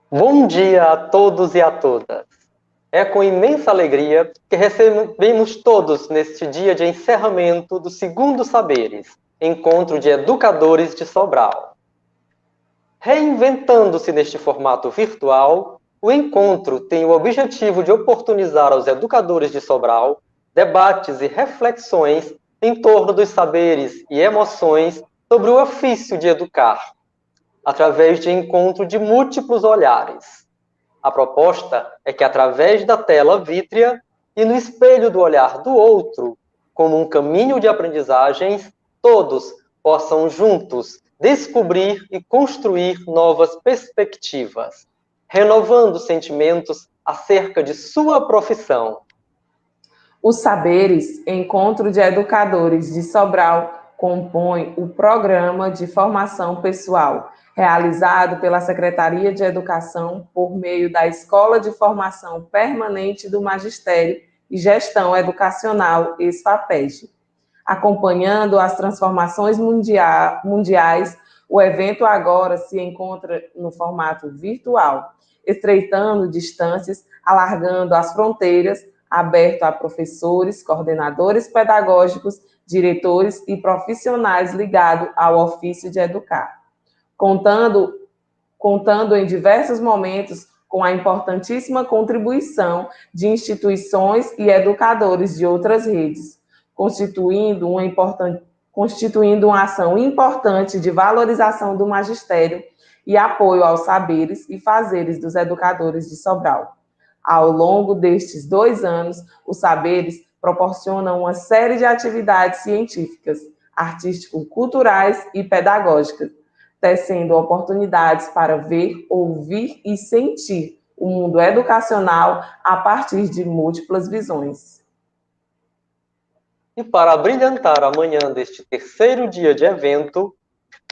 Bom dia a todos e a todas. É com imensa alegria que recebemos todos neste dia de encerramento do segundo Saberes, Encontro de Educadores de Sobral. Reinventando-se neste formato virtual, o encontro tem o objetivo de oportunizar aos educadores de Sobral debates e reflexões em torno dos saberes e emoções sobre o ofício de educar, através de encontro de múltiplos olhares. A proposta é que, através da tela vítrea e no espelho do olhar do outro, como um caminho de aprendizagens, todos possam juntos descobrir e construir novas perspectivas, renovando sentimentos acerca de sua profissão. Os Saberes, Encontro de Educadores de Sobral, compõe o Programa de Formação Pessoal, realizado pela Secretaria de Educação por meio da Escola de Formação Permanente do Magistério e Gestão Educacional, ESFAPEG. Acompanhando as transformações mundiais, o evento agora se encontra no formato virtual, estreitando distâncias, alargando as fronteiras, aberto a professores, coordenadores pedagógicos, diretores e profissionais ligados ao ofício de educar. Contando em diversos momentos com a importantíssima contribuição de instituições e educadores de outras redes, constituindo uma ação importante de valorização do magistério e apoio aos saberes e fazeres dos educadores de Sobral. Ao longo destes 2 anos, os Saberes proporcionam uma série de atividades científicas, artístico-culturais e pedagógicas, tecendo oportunidades para ver, ouvir e sentir o mundo educacional a partir de múltiplas visões. E para brilhantar a manhã deste terceiro dia de evento,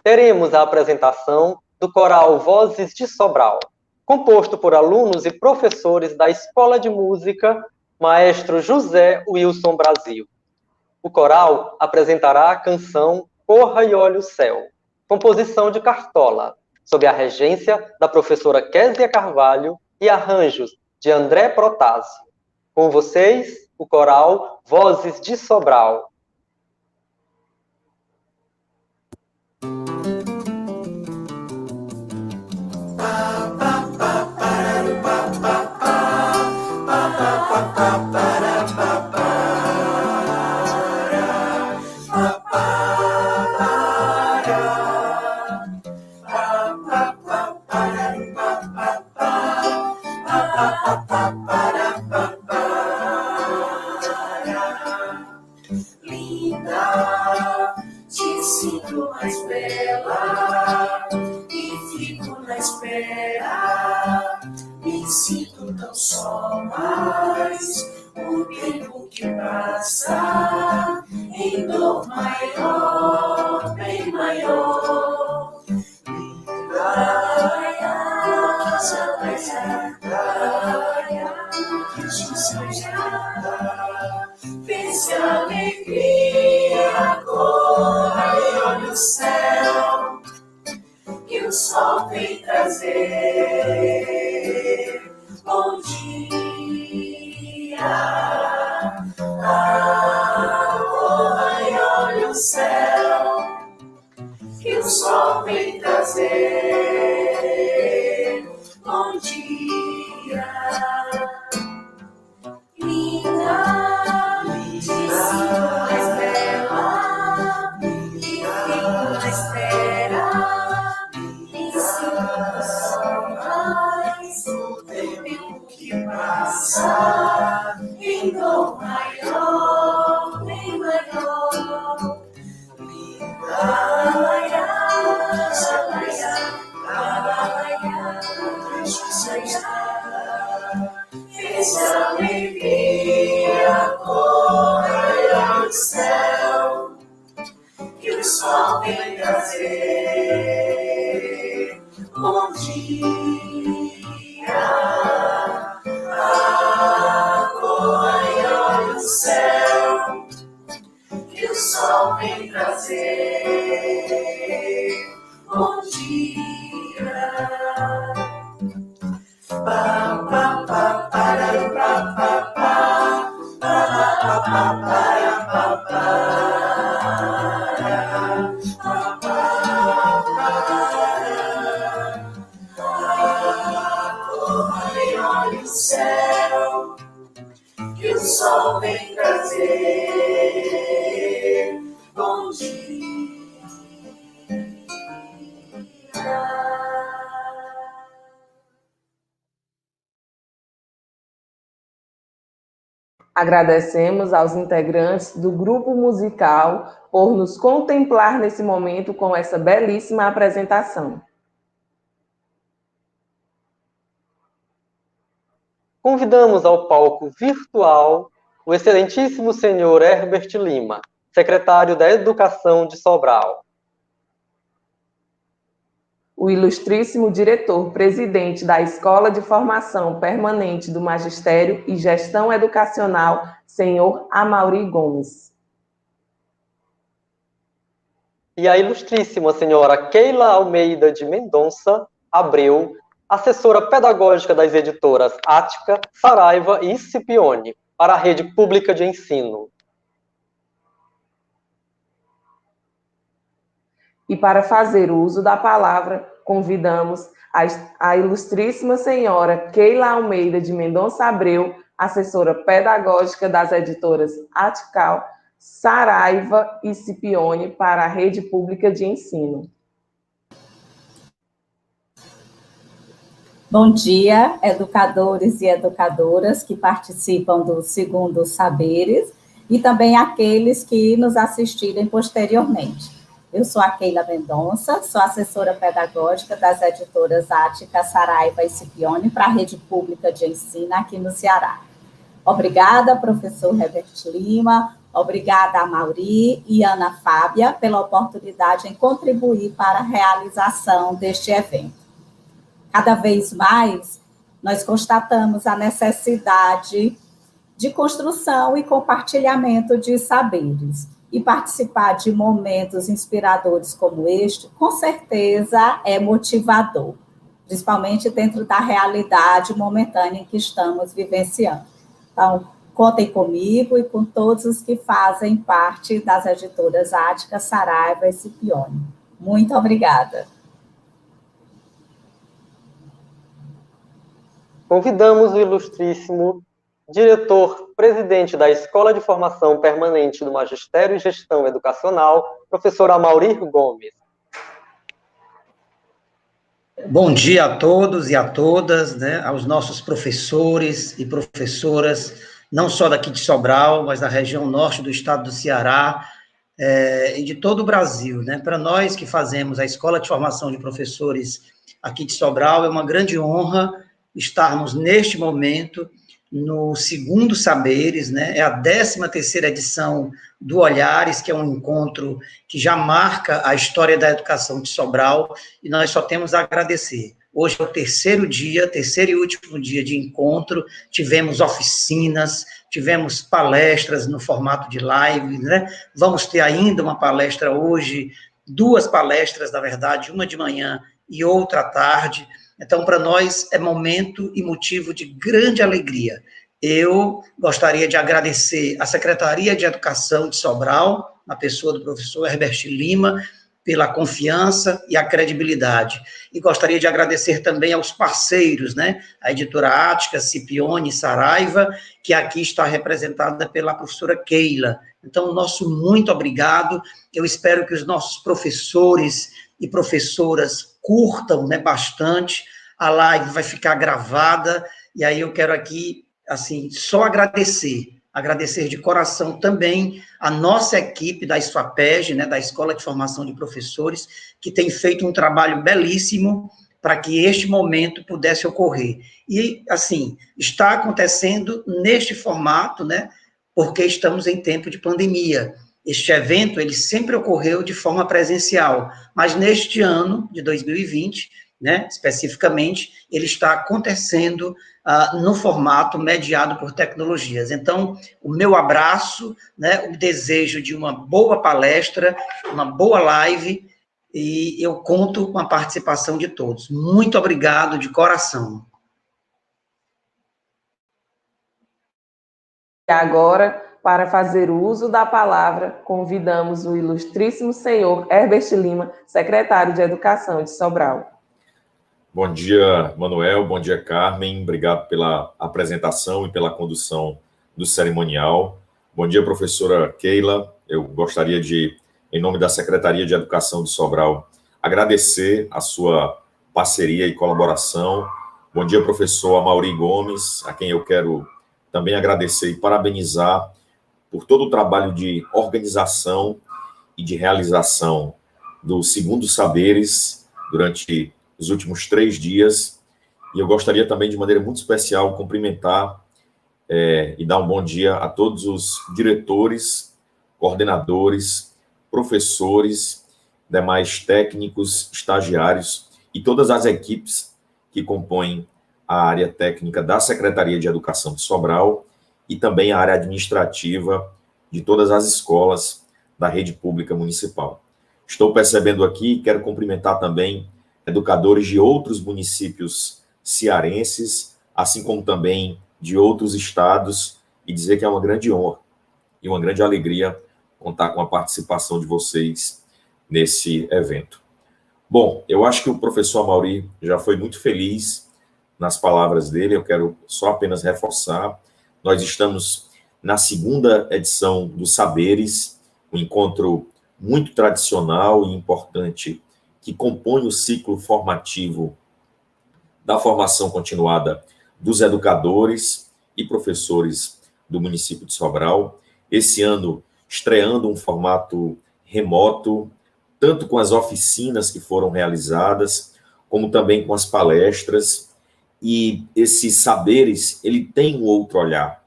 teremos a apresentação do coral Vozes de Sobral, composto por alunos e professores da Escola de Música Maestro José Wilson Brasil. O coral apresentará a canção Corra e Olhe o Céu, composição de Cartola, sob a regência da professora Késia Carvalho e arranjos de André Protásio. Com vocês, o coral Vozes de Sobral. Linda, te sinto mais bela e fico na espera. Me sinto tão só, mas o tempo que passa em dor maior, bem maior. Linda, casa mais linda, que te seja. Pense a alegria, corra e olha o céu, que o sol vem trazer. Bom dia, corra e olha o céu, que o sol vem trazer. Bom dia, linda. céu que o sol vem trazer. Bom dia. Pa, pa, pa, para, pa, pa, pa, para, pa, pa, para, pa, para. E olha o céu que o sol vem trazer. Bom dia. Agradecemos aos integrantes do grupo musical por nos contemplar nesse momento com essa belíssima apresentação. Convidamos ao palco virtual o excelentíssimo senhor Herbert Lima, secretário da Educação de Sobral. O ilustríssimo diretor-presidente da Escola de Formação Permanente do Magistério e Gestão Educacional, senhor Amaury Gomes. E a ilustríssima senhora Keila Almeida de Mendonça Abreu, assessora pedagógica das editoras Ática, Saraiva e Scipione, para a rede pública de ensino. E para fazer uso da palavra, convidamos a ilustríssima senhora Keila Almeida de Mendonça Abreu, assessora pedagógica das editoras Atical, Saraiva e Scipione para a rede pública de ensino. Bom dia, educadores e educadoras que participam do Segundo Saberes e também aqueles que nos assistirem posteriormente. Eu sou a Keila Mendonça, sou assessora pedagógica das editoras Ática, Saraiva e Scipione para a rede pública de ensino aqui no Ceará. Obrigada, professor Herbert Lima, obrigada a Amaury e Ana Fábia pela oportunidade em contribuir para a realização deste evento. Cada vez mais, nós constatamos a necessidade de construção e compartilhamento de saberes. E participar de momentos inspiradores como este, com certeza é motivador, principalmente dentro da realidade momentânea em que estamos vivenciando. Então, contem comigo e com todos os que fazem parte das editoras Ática, Saraiva e Scipione. Muito obrigada. Convidamos o ilustríssimo diretor-presidente da Escola de Formação Permanente do Magistério e Gestão Educacional, professor Amaury Gomes. Bom dia a todos e a todas, né, aos nossos professores e professoras, não só daqui de Sobral, mas da região norte do estado do Ceará, e de todo o Brasil, né. Para nós que fazemos a Escola de Formação de Professores aqui de Sobral, é uma grande honra estarmos neste momento no Segundo Saberes, né, é a 13ª edição do Olhares, que é um encontro que já marca a história da educação de Sobral, e nós só temos a agradecer. Hoje é o terceiro e último dia de encontro, tivemos oficinas, tivemos palestras no formato de live, né, vamos ter ainda uma palestra hoje, 2 palestras, na verdade, uma de manhã e outra à tarde. Então, para nós, é momento e motivo de grande alegria. Eu gostaria de agradecer à Secretaria de Educação de Sobral, na pessoa do professor Herbert Lima, pela confiança e a credibilidade. E gostaria de agradecer também aos parceiros, né, a editora Ática, Scipione e Saraiva, que aqui está representada pela professora Keila. Então, nosso muito obrigado. Eu espero que os nossos professores e professoras curtam, né, bastante, a live vai ficar gravada, e aí eu quero aqui, assim, só agradecer de coração também a nossa equipe da SFAPEG, né, da Escola de Formação de Professores, que tem feito um trabalho belíssimo para que este momento pudesse ocorrer. E, assim, está acontecendo neste formato, né, porque estamos em tempo de pandemia. Este evento, ele sempre ocorreu de forma presencial, mas neste ano de 2020, né, especificamente, ele está acontecendo no formato mediado por tecnologias. Então, o meu abraço, né, o desejo de uma boa palestra, uma boa live, e eu conto com a participação de todos. Muito obrigado de coração. E agora, para fazer uso da palavra, convidamos o ilustríssimo senhor Herbert Lima, secretário de Educação de Sobral. Bom dia, Manuel. Bom dia, Carmen. Obrigado pela apresentação e pela condução do cerimonial. Bom dia, professora Keila. Eu gostaria de, em nome da Secretaria de Educação de Sobral, agradecer a sua parceria e colaboração. Bom dia, professor Amaury Gomes, a quem eu quero também agradecer e parabenizar por todo o trabalho de organização e de realização do Segundo Saberes durante os últimos 3 dias. E eu gostaria também, de maneira muito especial, cumprimentar e dar um bom dia a todos os diretores, coordenadores, professores, demais técnicos, estagiários e todas as equipes que compõem a área técnica da Secretaria de Educação de Sobral e também a área administrativa de todas as escolas da rede pública municipal. Estou percebendo aqui, quero cumprimentar também educadores de outros municípios cearenses, assim como também de outros estados, e dizer que é uma grande honra e uma grande alegria contar com a participação de vocês nesse evento. Bom, eu acho que o professor Amaury já foi muito feliz nas palavras dele, eu quero só apenas reforçar. Nós estamos na 2ª edição dos Saberes, um encontro muito tradicional e importante que compõe o ciclo formativo da formação continuada dos educadores e professores do município de Sobral. Esse ano, estreando um formato remoto, tanto com as oficinas que foram realizadas, como também com as palestras. E esses saberes, ele tem um outro olhar,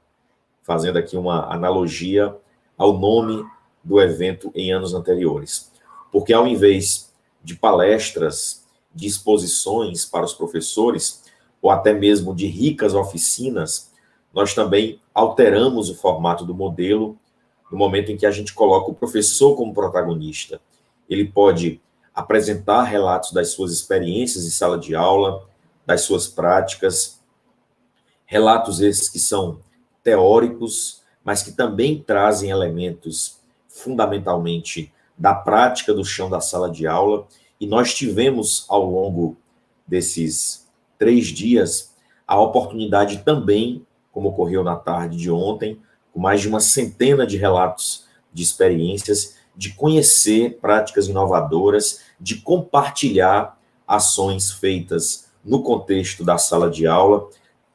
fazendo aqui uma analogia ao nome do evento em anos anteriores. Porque ao invés de palestras, de exposições para os professores, ou até mesmo de ricas oficinas, nós também alteramos o formato do modelo no momento em que a gente coloca o professor como protagonista. Ele pode apresentar relatos das suas experiências em sala de aula, das suas práticas, relatos esses que são teóricos, mas que também trazem elementos fundamentalmente da prática do chão da sala de aula. E nós tivemos, ao longo desses 3 dias, a oportunidade também, como ocorreu na tarde de ontem, com mais de uma centena de relatos de experiências, de conhecer práticas inovadoras, de compartilhar ações feitas no contexto da sala de aula,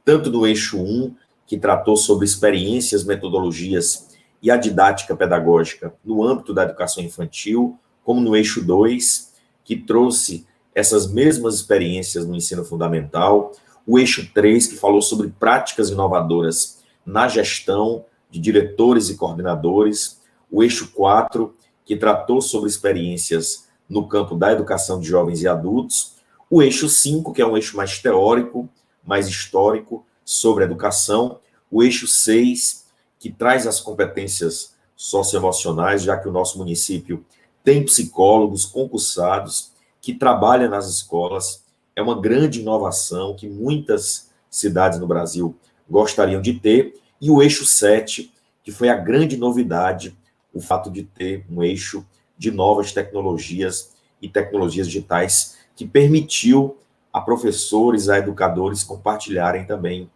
tanto no eixo 1, que tratou sobre experiências, metodologias e a didática pedagógica no âmbito da educação infantil, como no eixo 2, que trouxe essas mesmas experiências no ensino fundamental, o eixo 3, que falou sobre práticas inovadoras na gestão de diretores e coordenadores, o eixo 4, que tratou sobre experiências no campo da educação de jovens e adultos, o eixo 5, que é um eixo mais teórico, mais histórico, sobre educação, o eixo 6, que traz as competências socioemocionais, já que o nosso município tem psicólogos concursados que trabalham nas escolas. É uma grande inovação que muitas cidades no Brasil gostariam de ter. E o eixo 7, que foi a grande novidade, o fato de ter um eixo de novas tecnologias e tecnologias digitais que permitiu a professores, a educadores compartilharem também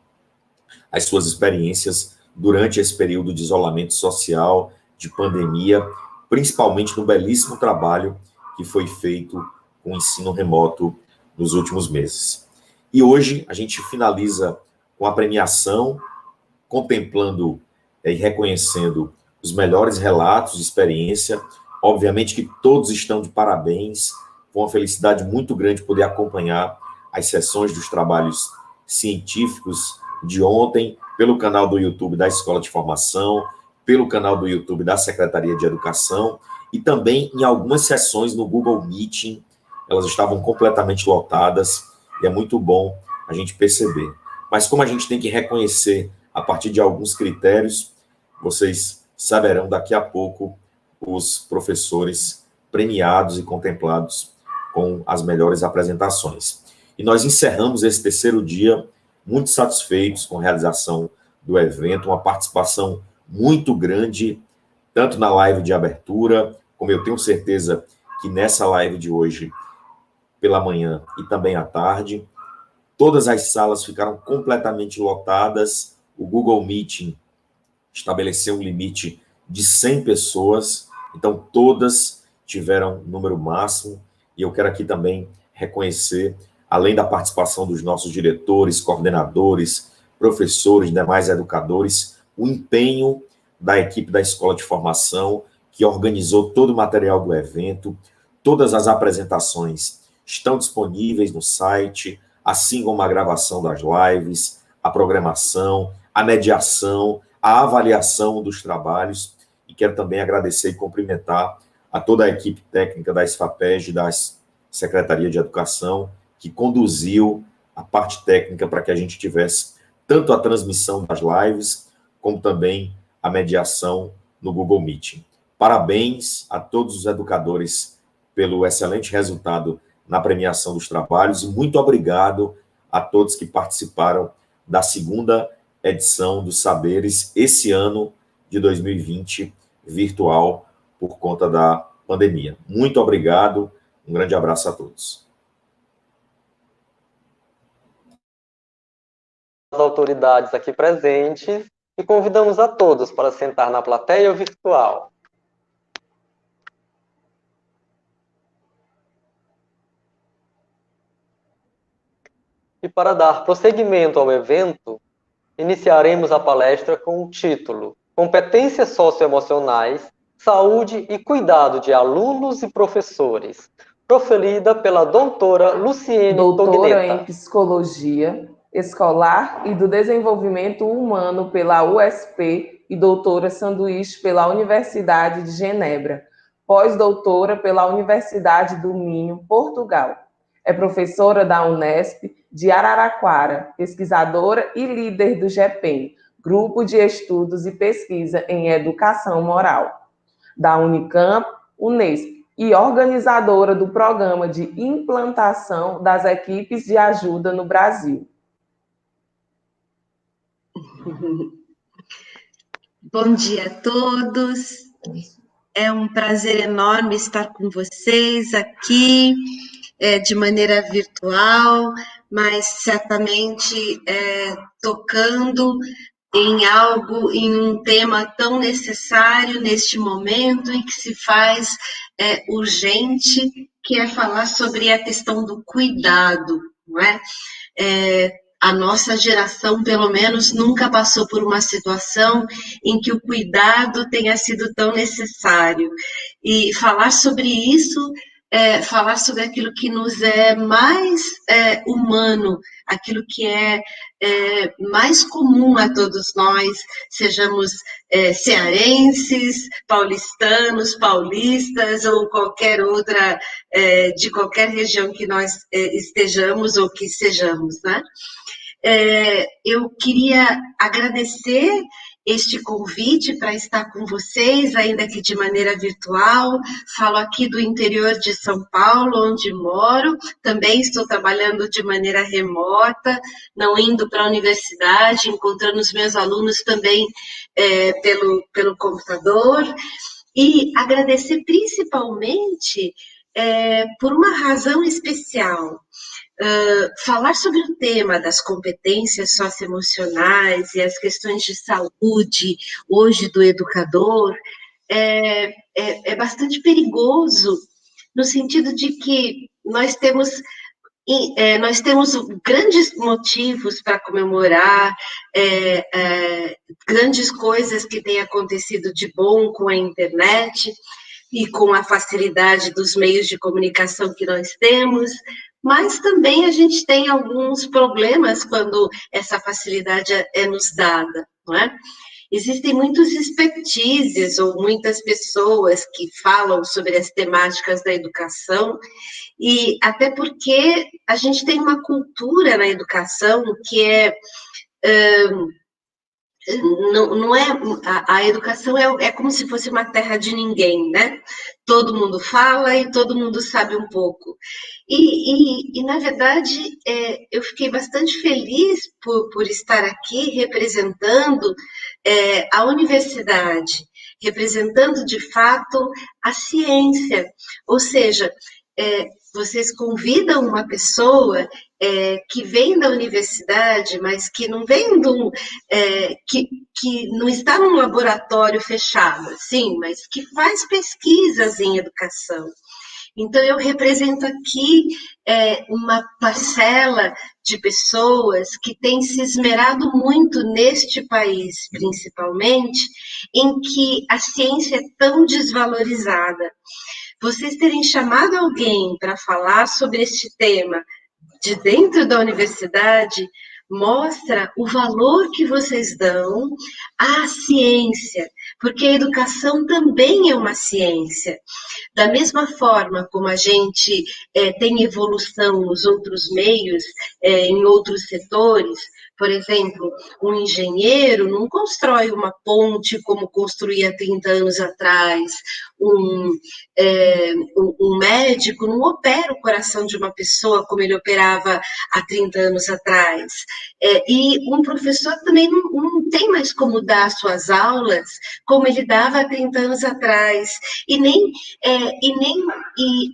as suas experiências durante esse período de isolamento social, de pandemia, principalmente no belíssimo trabalho que foi feito com o ensino remoto nos últimos meses. E hoje a gente finaliza com a premiação, contemplando e reconhecendo os melhores relatos de experiência. Obviamente que todos estão de parabéns, foi uma felicidade muito grande poder acompanhar as sessões dos trabalhos científicos de ontem, pelo canal do YouTube da Escola de Formação, pelo canal do YouTube da Secretaria de Educação, e também em algumas sessões no Google Meeting, elas estavam completamente lotadas, e é muito bom a gente perceber mas como a gente tem que reconhecer a partir de alguns critérios, vocês saberão daqui a pouco os professores premiados e contemplados com as melhores apresentações. E nós encerramos esse terceiro dia muito satisfeitos com a realização do evento, uma participação muito grande, tanto na live de abertura, como eu tenho certeza que nessa live de hoje, pela manhã e também à tarde. Todas as salas ficaram completamente lotadas. O Google Meeting estabeleceu um limite de 100 pessoas, então todas tiveram número máximo. E eu quero aqui também reconhecer, além da participação dos nossos diretores, coordenadores, professores, demais educadores, o empenho da equipe da Escola de Formação, que organizou todo o material do evento. Todas as apresentações estão disponíveis no site, assim como a gravação das lives, a programação, a mediação, a avaliação dos trabalhos. E quero também agradecer e cumprimentar a toda a equipe técnica da SFAPEG, da Secretaria de Educação, que conduziu a parte técnica para que a gente tivesse tanto a transmissão das lives, como também a mediação no Google Meeting. Parabéns a todos os educadores pelo excelente resultado na premiação dos trabalhos e muito obrigado a todos que participaram da segunda edição dos Saberes, esse ano de 2020, virtual, por conta da pandemia. Muito obrigado, um grande abraço a todos. As autoridades aqui presentes e convidamos a todos para sentar na plateia virtual. E para dar prosseguimento ao evento, iniciaremos a palestra com o título Competências Socioemocionais, Saúde e Cuidado de Alunos e Professores, proferida pela doutora Luciene doutora Tognetta. em Psicologia Escolar e do Desenvolvimento Humano pela USP e doutora sanduíche pela Universidade de Genebra, pós-doutora pela Universidade do Minho, Portugal. É professora da Unesp de Araraquara, pesquisadora e líder do GEPEM, Grupo de Estudos e Pesquisa em Educação Moral, da Unicamp, Unesp, e organizadora do Programa de Implantação das Equipes de Ajuda no Brasil. Bom dia a todos. É um prazer enorme estar com vocês aqui, de maneira virtual, mas certamente tocando em algo, em um tema tão necessário neste momento em que se faz urgente, que é falar sobre a questão do cuidado, não é? A nossa geração, pelo menos, nunca passou por uma situação em que o cuidado tenha sido tão necessário. E falar sobre isso, falar sobre aquilo que nos é mais humano, aquilo que é mais comum a todos nós, sejamos cearenses, paulistanos, paulistas ou qualquer outra, de qualquer região que nós estejamos ou que sejamos, né? Eu queria agradecer este convite para estar com vocês, ainda que de maneira virtual. Falo aqui do interior de São Paulo, onde moro. Também estou trabalhando de maneira remota, não indo para a universidade, encontrando os meus alunos também pelo computador. E agradecer principalmente por uma razão especial. Falar sobre o tema das competências socioemocionais e as questões de saúde, hoje do educador, é bastante perigoso, no sentido de que nós temos grandes motivos para comemorar, grandes coisas que têm acontecido de bom com a internet e com a facilidade dos meios de comunicação que nós temos, mas também a gente tem alguns problemas quando essa facilidade é nos dada, não é? Existem muitos expertises ou muitas pessoas que falam sobre as temáticas da educação, e até porque a gente tem uma cultura na educação que é... não é, a educação é como se fosse uma terra de ninguém, né? Todo mundo fala e todo mundo sabe um pouco. E na verdade, eu fiquei bastante feliz por estar aqui representando a universidade, representando de fato a ciência, ou seja, vocês convidam uma pessoa que vem da universidade, mas que não vem que não está num laboratório fechado, sim, mas que faz pesquisas em educação. Então, eu represento aqui uma parcela de pessoas que têm se esmerado muito neste país, principalmente, em que a ciência é tão desvalorizada. Vocês terem chamado alguém para falar sobre este tema de dentro da universidade mostra o valor que vocês dão à ciência, porque a educação também é uma ciência. Da mesma forma como a gente tem evolução nos outros meios, em outros setores, por exemplo, um engenheiro não constrói uma ponte como construía 30 anos atrás, um médico não opera o coração de uma pessoa como ele operava há 30 anos atrás. E um professor também não tem mais como dar suas aulas como ele dava há 30 anos atrás. E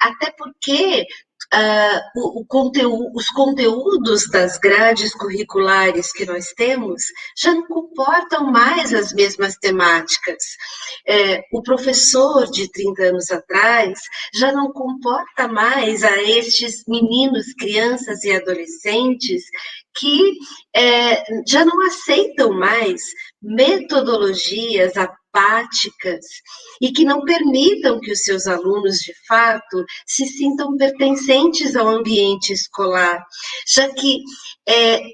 até porque os conteúdos das grades curriculares que nós temos já não comportam mais as mesmas temáticas. O professor de 30 anos atrás já não comporta mais a estes meninos, crianças e adolescentes que já não aceitam mais metodologias apáticas e que não permitam que os seus alunos, de fato, se sintam pertencentes ao ambiente escolar, já que,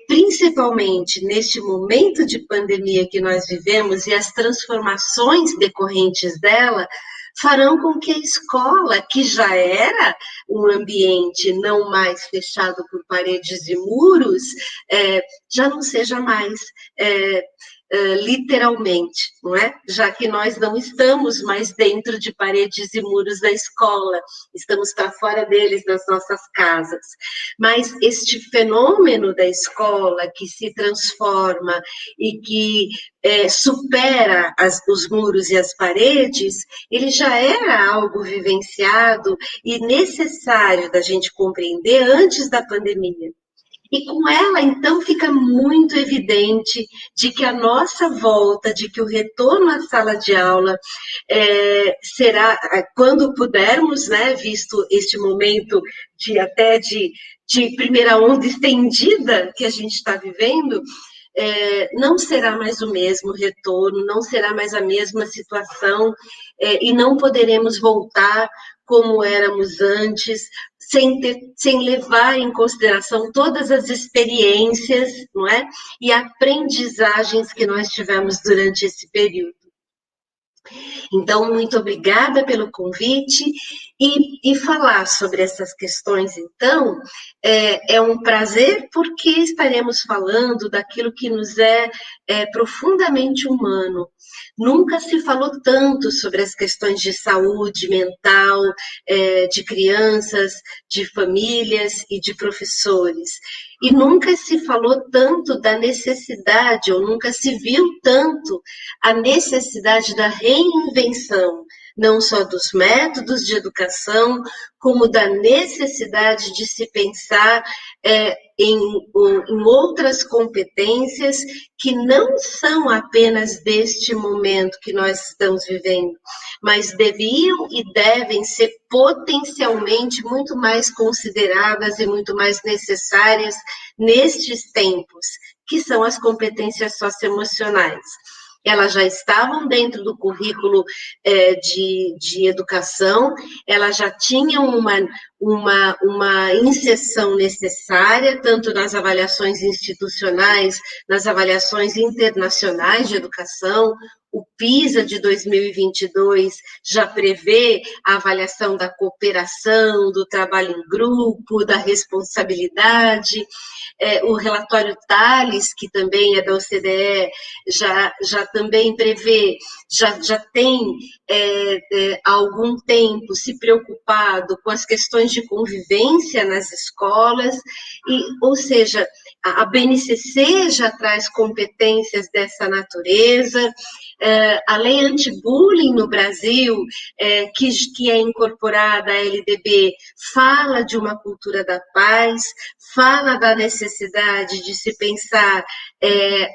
principalmente neste momento de pandemia que nós vivemos e as transformações decorrentes dela, farão com que a escola, que já era um ambiente não mais fechado por paredes e muros, já não seja mais literalmente, não é? Já que nós não estamos mais dentro de paredes e muros da escola, estamos para fora deles, das nossas casas. Mas este fenômeno da escola que se transforma e que supera os muros e as paredes, ele já era algo vivenciado e necessário da gente compreender antes da pandemia. E com ela, então, fica muito evidente de que a nossa volta, de que o retorno à sala de aula será, quando pudermos, né, visto este momento de primeira onda estendida que a gente está vivendo, não será mais o mesmo retorno, não será mais a mesma situação, e não poderemos voltar como éramos antes, sem levar em consideração todas as experiências, não é? E aprendizagens que nós tivemos durante esse período. Então, muito obrigada pelo convite, e falar sobre essas questões, então, é um prazer, porque estaremos falando daquilo que nos é profundamente humano. Nunca se falou tanto sobre as questões de saúde mental, de crianças, de famílias e de professores. E nunca se falou tanto da necessidade, ou nunca se viu tanto a necessidade da reinvenção, não só dos métodos de educação, como da necessidade de se pensar em outras competências que não são apenas deste momento que nós estamos vivendo, mas deviam e devem ser potencialmente muito mais consideradas e muito mais necessárias nestes tempos, que são as competências socioemocionais. Elas já estavam dentro do currículo de educação, elas já tinham uma inserção necessária, tanto nas avaliações institucionais, nas avaliações internacionais de educação. O PISA de 2022 já prevê a avaliação da cooperação, do trabalho em grupo, da responsabilidade. O relatório Tales, que também é da OCDE, já também prevê, já tem há algum tempo se preocupado com as questões de convivência nas escolas, ou seja, a BNCC já traz competências dessa natureza. A lei anti-bullying no Brasil, que é incorporada à LDB, fala de uma cultura da paz, fala da necessidade de se pensar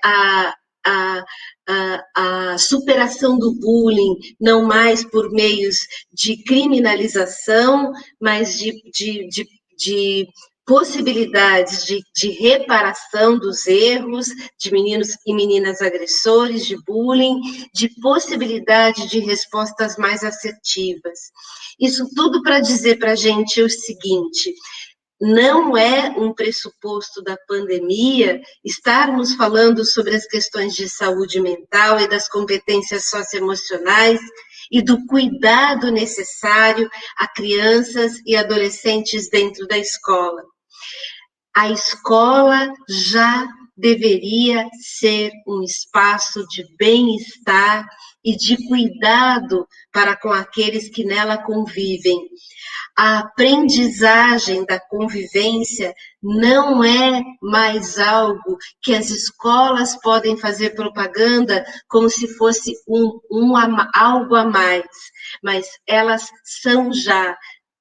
a superação do bullying, não mais por meios de criminalização, mas de possibilidades de reparação dos erros de meninos e meninas agressores de bullying, de possibilidade de respostas mais assertivas. Isso tudo para dizer para a gente o seguinte: não é um pressuposto da pandemia estarmos falando sobre as questões de saúde mental e das competências socioemocionais e do cuidado necessário a crianças e adolescentes dentro da escola. A escola já deveria ser um espaço de bem-estar e de cuidado para com aqueles que nela convivem. A aprendizagem da convivência não é mais algo que as escolas podem fazer propaganda como se fosse algo a mais, mas elas são já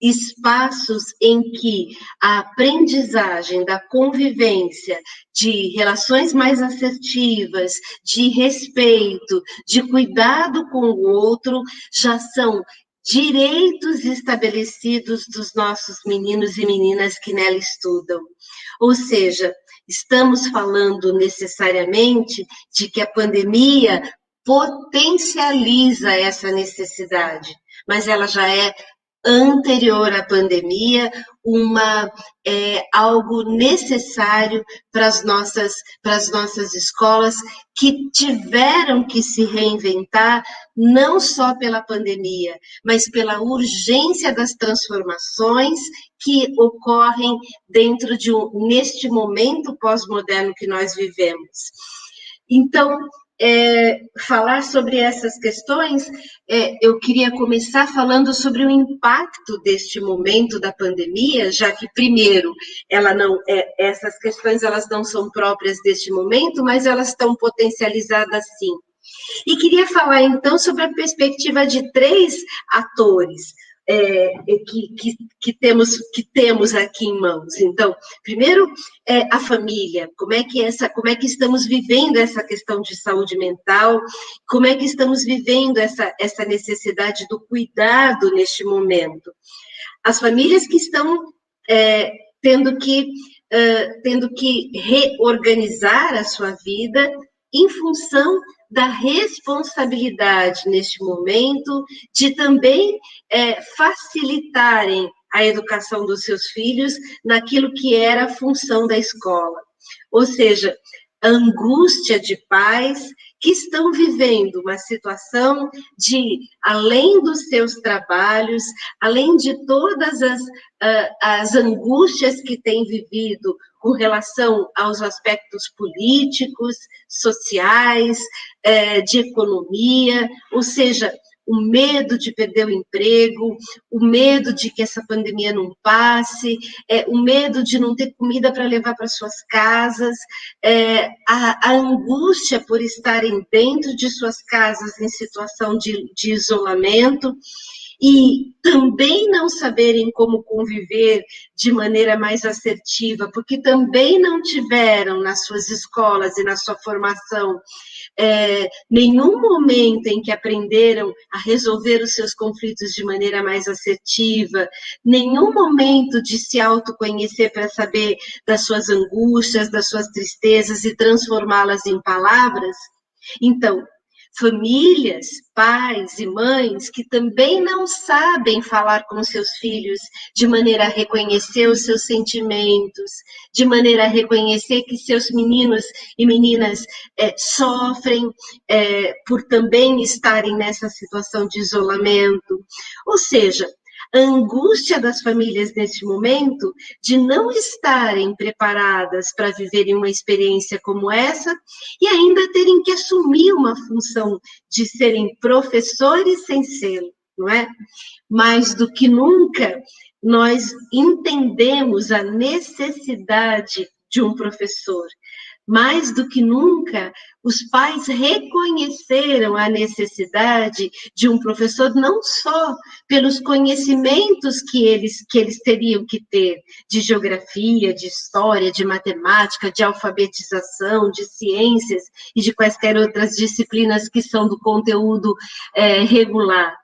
espaços em que a aprendizagem da convivência, de relações mais assertivas, de respeito, de cuidado com o outro, já são direitos estabelecidos dos nossos meninos e meninas que nela estudam. Ou seja, estamos falando necessariamente de que a pandemia potencializa essa necessidade, mas ela já é anterior à pandemia, algo necessário para as nossas escolas, que tiveram que se reinventar, não só pela pandemia, mas pela urgência das transformações que ocorrem neste momento pós-moderno que nós vivemos. Então, falar sobre essas questões, eu queria começar falando sobre o impacto deste momento da pandemia, já que, primeiro, essas questões elas não são próprias deste momento, mas elas estão potencializadas sim. E queria falar, então, sobre a perspectiva de 3 atores que temos aqui em mãos. Então, primeiro, a família, como é que estamos vivendo essa questão de saúde mental, como é que estamos vivendo essa necessidade do cuidado neste momento. As famílias que estão tendo que reorganizar a sua vida em função da responsabilidade neste momento de também facilitarem a educação dos seus filhos naquilo que era a função da escola. Ou seja, a angústia de pais que estão vivendo uma situação de, além dos seus trabalhos, além de todas as angústias que têm vivido com relação aos aspectos políticos, sociais, de economia, ou seja, o medo de perder o emprego, o medo de que essa pandemia não passe, o medo de não ter comida para levar para suas casas, a angústia por estarem dentro de suas casas em situação de isolamento, e também não saberem como conviver de maneira mais assertiva, porque também não tiveram nas suas escolas e na sua formação nenhum momento em que aprenderam a resolver os seus conflitos de maneira mais assertiva, nenhum momento de se autoconhecer para saber das suas angústias, das suas tristezas e transformá-las em palavras. Então, famílias, pais e mães que também não sabem falar com seus filhos de maneira a reconhecer os seus sentimentos, de maneira a reconhecer que seus meninos e meninas sofrem por também estarem nessa situação de isolamento. Ou seja, a angústia das famílias neste momento de não estarem preparadas para viverem uma experiência como essa e ainda terem que assumir uma função de serem professores sem ser, não é? Mais do que nunca, nós entendemos a necessidade de um professor. Mais do que nunca, os pais reconheceram a necessidade de um professor, não só pelos conhecimentos que eles teriam que ter de geografia, de história, de matemática, de alfabetização, de ciências e de quaisquer outras disciplinas que são do conteúdo regular,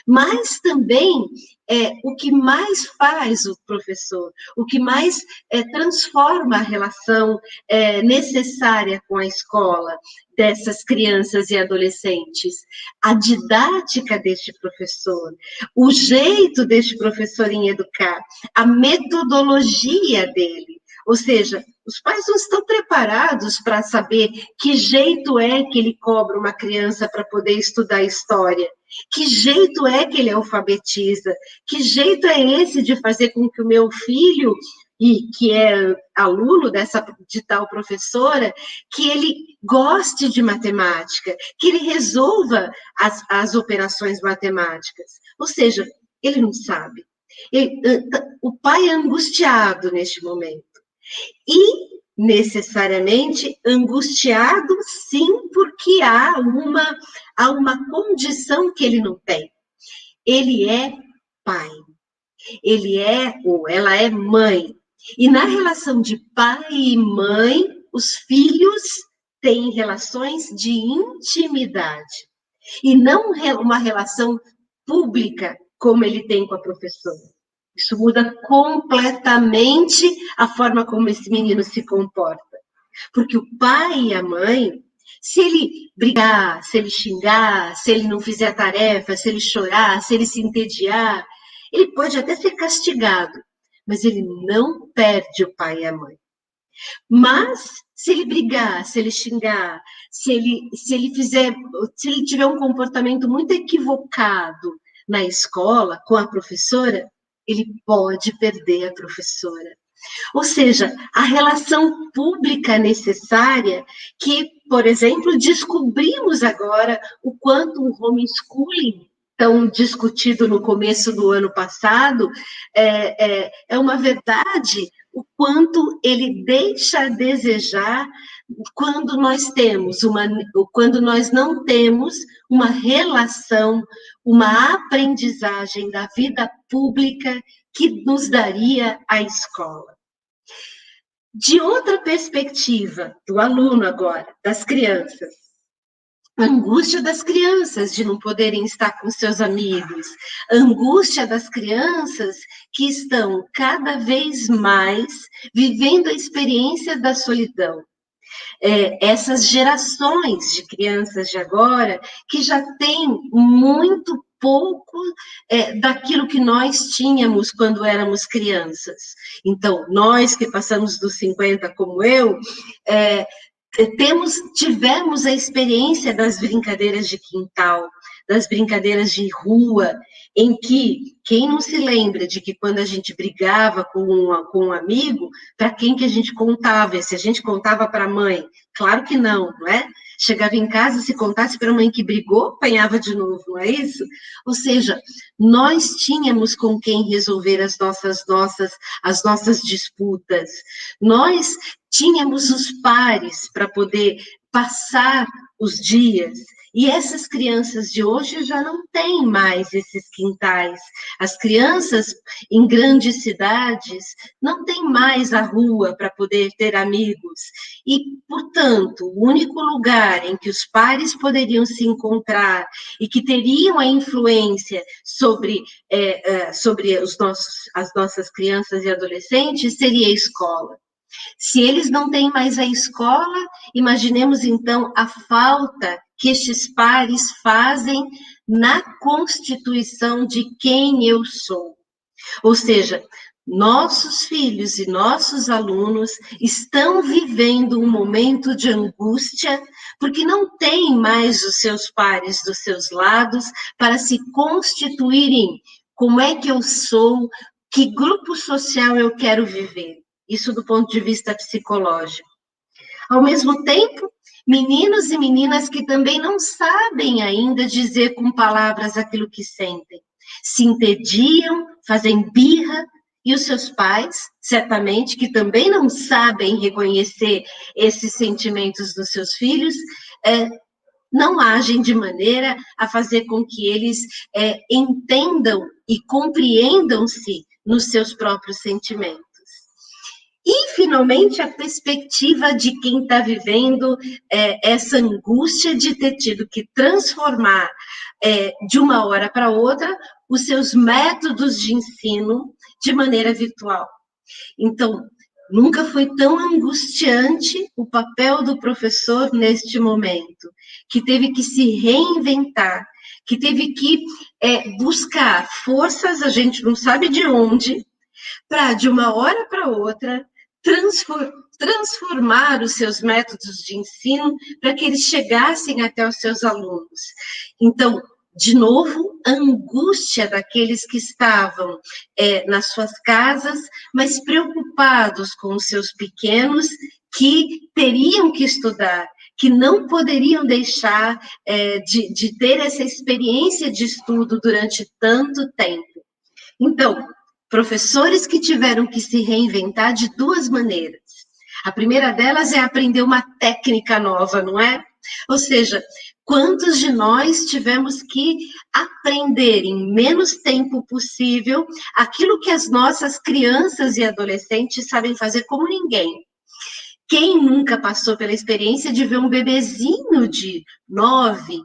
mas também o que mais faz o professor, o que mais transforma a relação necessária com a escola dessas crianças e adolescentes, a didática deste professor, o jeito deste professor em educar, a metodologia dele. Ou seja, os pais não estão preparados para saber que jeito é que ele cobra uma criança para poder estudar história, que jeito é que ele alfabetiza, que jeito é esse de fazer com que o meu filho, e que é aluno de tal professora, que ele goste de matemática, que ele resolva as operações matemáticas. Ou seja, ele não sabe. O pai é angustiado neste momento. E, necessariamente, angustiado, sim, porque há uma condição que ele não tem. Ele é pai. Ele ou ela é mãe. E na relação de pai e mãe, os filhos têm relações de intimidade. E não uma relação pública, como ele tem com a professora. Isso muda completamente a forma como esse menino se comporta. Porque o pai e a mãe, se ele brigar, se ele xingar, se ele não fizer a tarefa, se ele chorar, se ele se entediar, ele pode até ser castigado, mas ele não perde o pai e a mãe. Mas, se ele brigar, se ele xingar, se ele tiver um comportamento muito equivocado na escola, com a professora, ele pode perder a professora. Ou seja, a relação pública necessária que, por exemplo, descobrimos agora o quanto o homeschooling, tão discutido no começo do ano passado, é uma verdade, o quanto ele deixa a desejar quando nós não temos uma relação, uma aprendizagem da vida pública que nos daria a escola. De outra perspectiva, do aluno agora, das crianças, a angústia das crianças de não poderem estar com seus amigos, a angústia das crianças que estão cada vez mais vivendo a experiência da solidão. Essas gerações de crianças de agora que já têm muito pouco daquilo que nós tínhamos quando éramos crianças. Então, nós que passamos dos 50 como eu, tivemos a experiência das brincadeiras de quintal, das brincadeiras de rua, em que, quem não se lembra de que quando a gente brigava com um amigo, para quem que a gente contava? E se a gente contava para a mãe? Claro que não, não é? Chegava em casa, se contasse para a mãe que brigou, apanhava de novo, não é isso? Ou seja, nós tínhamos com quem resolver as nossas disputas. Nós tínhamos os pares para poder passar os dias. E essas crianças de hoje já não têm mais esses quintais. As crianças em grandes cidades não têm mais a rua para poder ter amigos. E, portanto, o único lugar em que os pares poderiam se encontrar e que teriam a influência sobre as nossas crianças e adolescentes seria a escola. Se eles não têm mais a escola, imaginemos então a falta que estes pares fazem na constituição de quem eu sou. Ou seja, nossos filhos e nossos alunos estão vivendo um momento de angústia, porque não têm mais os seus pares dos seus lados para se constituírem como é que eu sou, que grupo social eu quero viver. Isso do ponto de vista psicológico. Ao mesmo tempo, meninos e meninas que também não sabem ainda dizer com palavras aquilo que sentem. Se entediam, fazem birra, e os seus pais, certamente, que também não sabem reconhecer esses sentimentos dos seus filhos, não agem de maneira a fazer com que eles entendam e compreendam-se nos seus próprios sentimentos. E, finalmente, a perspectiva de quem está vivendo essa angústia de ter tido que transformar de uma hora para outra os seus métodos de ensino de maneira virtual. Então, nunca foi tão angustiante o papel do professor neste momento, que teve que se reinventar, que teve que buscar forças, a gente não sabe de onde, para, de uma hora para outra, transformar os seus métodos de ensino para que eles chegassem até os seus alunos. Então, de novo, a angústia daqueles que estavam nas suas casas, mas preocupados com os seus pequenos, que teriam que estudar, que não poderiam deixar de ter essa experiência de estudo durante tanto tempo. Então, professores que tiveram que se reinventar de duas maneiras. A primeira delas é aprender uma técnica nova, não é? Ou seja, quantos de nós tivemos que aprender em menos tempo possível aquilo que as nossas crianças e adolescentes sabem fazer como ninguém? Quem nunca passou pela experiência de ver um bebezinho de 9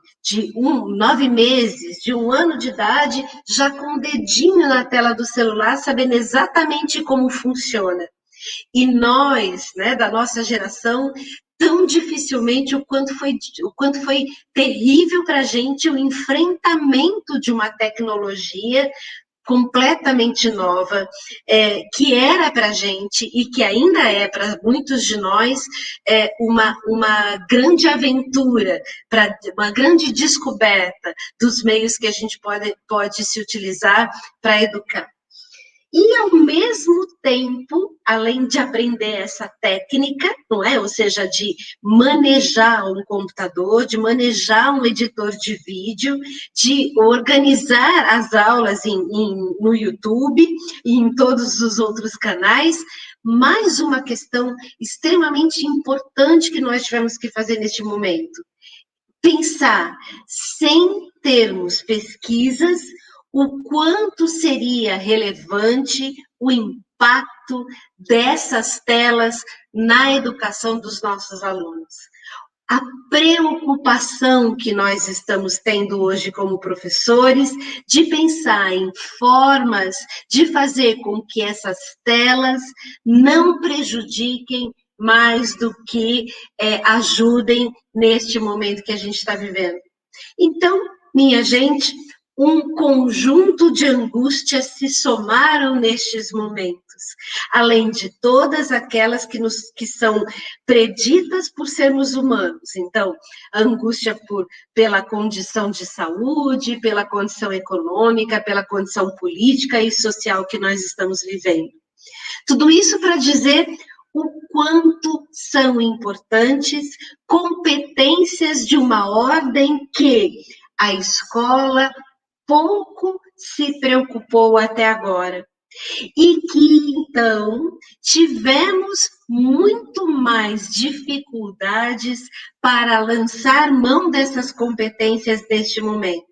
meses, de 1 ano de idade, já com o dedinho na tela do celular, sabendo exatamente como funciona? E nós, né, da nossa geração, tão dificilmente o quanto foi terrível para a gente o enfrentamento de uma tecnologia completamente nova, que era para a gente e que ainda é para muitos de nós uma grande aventura, uma grande descoberta dos meios que a gente pode se utilizar para educar. E, ao mesmo tempo, além de aprender essa técnica, não é? Ou seja, de manejar um computador, de manejar um editor de vídeo, de organizar as aulas no YouTube e em todos os outros canais, mais uma questão extremamente importante que nós tivemos que fazer neste momento. Pensar, sem termos pesquisas, o quanto seria relevante o impacto dessas telas na educação dos nossos alunos. A preocupação que nós estamos tendo hoje como professores de pensar em formas de fazer com que essas telas não prejudiquem mais do que ajudem neste momento que a gente está vivendo. Então, minha gente, um conjunto de angústias se somaram nestes momentos, além de todas aquelas que são preditas por sermos humanos. Então, a angústia pela condição de saúde, pela condição econômica, pela condição política e social que nós estamos vivendo. Tudo isso para dizer o quanto são importantes competências de uma ordem que a escola pouco se preocupou até agora. E que, então, tivemos muito mais dificuldades para lançar mão dessas competências neste momento.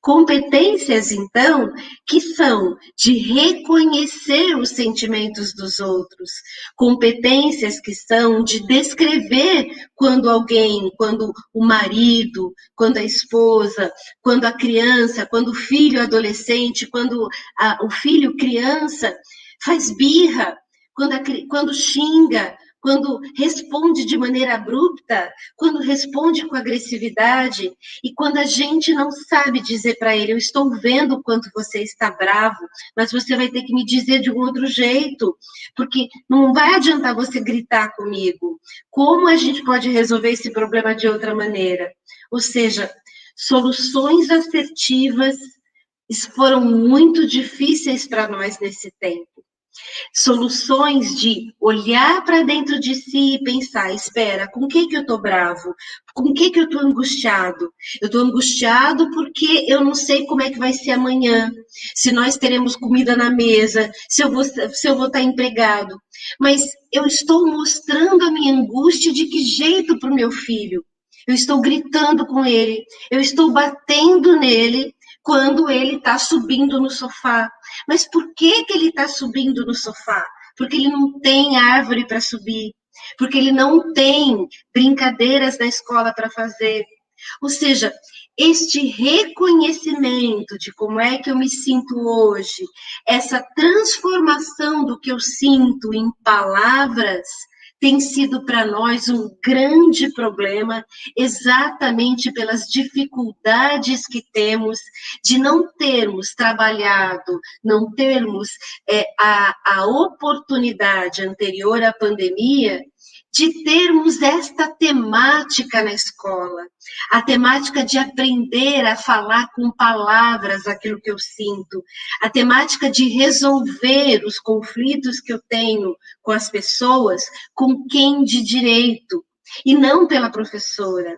Competências, então, que são de reconhecer os sentimentos dos outros, competências que são de descrever quando o marido, quando a esposa, quando a criança, quando o filho adolescente, quando o filho criança faz birra, quando xinga, quando responde de maneira abrupta, quando responde com agressividade, e quando a gente não sabe dizer para ele, eu estou vendo o quanto você está bravo, mas você vai ter que me dizer de um outro jeito, porque não vai adiantar você gritar comigo. Como a gente pode resolver esse problema de outra maneira? Ou seja, soluções assertivas foram muito difíceis para nós nesse tempo. Soluções de olhar para dentro de si e pensar, espera, com que eu estou bravo? Com que eu estou angustiado? Eu estou angustiado porque eu não sei como é que vai ser amanhã, se nós teremos comida na mesa, se eu vou estar empregado. Mas eu estou mostrando a minha angústia de que jeito para o meu filho? Eu estou gritando com ele, eu estou batendo nele quando ele está subindo no sofá. Mas por que ele está subindo no sofá? Porque ele não tem árvore para subir, porque ele não tem brincadeiras na escola para fazer. Ou seja, este reconhecimento de como é que eu me sinto hoje, essa transformação do que eu sinto em palavras, tem sido para nós um grande problema, exatamente pelas dificuldades que temos de não termos trabalhado, não termos a oportunidade anterior à pandemia de termos esta temática na escola, a temática de aprender a falar com palavras aquilo que eu sinto, a temática de resolver os conflitos que eu tenho com as pessoas, com quem de direito, e não pela professora.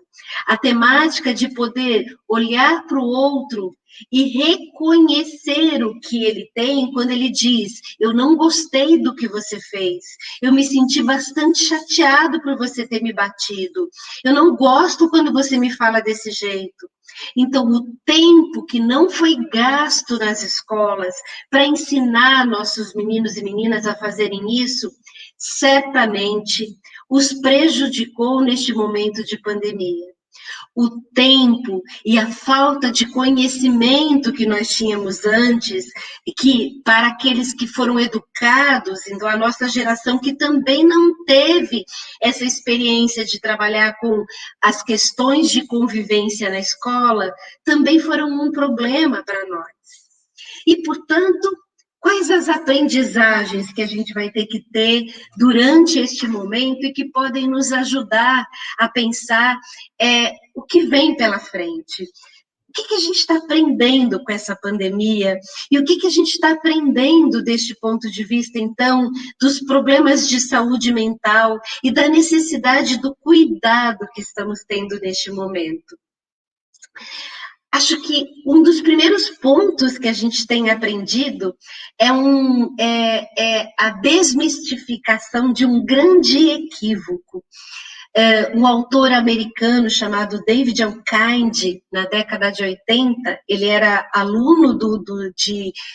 A temática de poder olhar para o outro e reconhecer o que ele tem quando ele diz, eu não gostei do que você fez, eu me senti bastante chateado por você ter me batido, eu não gosto quando você me fala desse jeito. Então, o tempo que não foi gasto nas escolas para ensinar nossos meninos e meninas a fazerem isso, certamente os prejudicou neste momento de pandemia. O tempo e a falta de conhecimento que nós tínhamos antes, que para aqueles que foram educados, então a nossa geração que também não teve essa experiência de trabalhar com as questões de convivência na escola, também foram um problema para nós. E, portanto, quais as aprendizagens que a gente vai ter que ter durante este momento e que podem nos ajudar a pensar o que vem pela frente? O que a gente está aprendendo com essa pandemia? E o que a gente está aprendendo deste ponto de vista, então, dos problemas de saúde mental e da necessidade do cuidado que estamos tendo neste momento? Acho que um dos primeiros pontos que a gente tem aprendido é a desmistificação de um grande equívoco. Um autor americano chamado David L. Kind, na década de 80, ele era aluno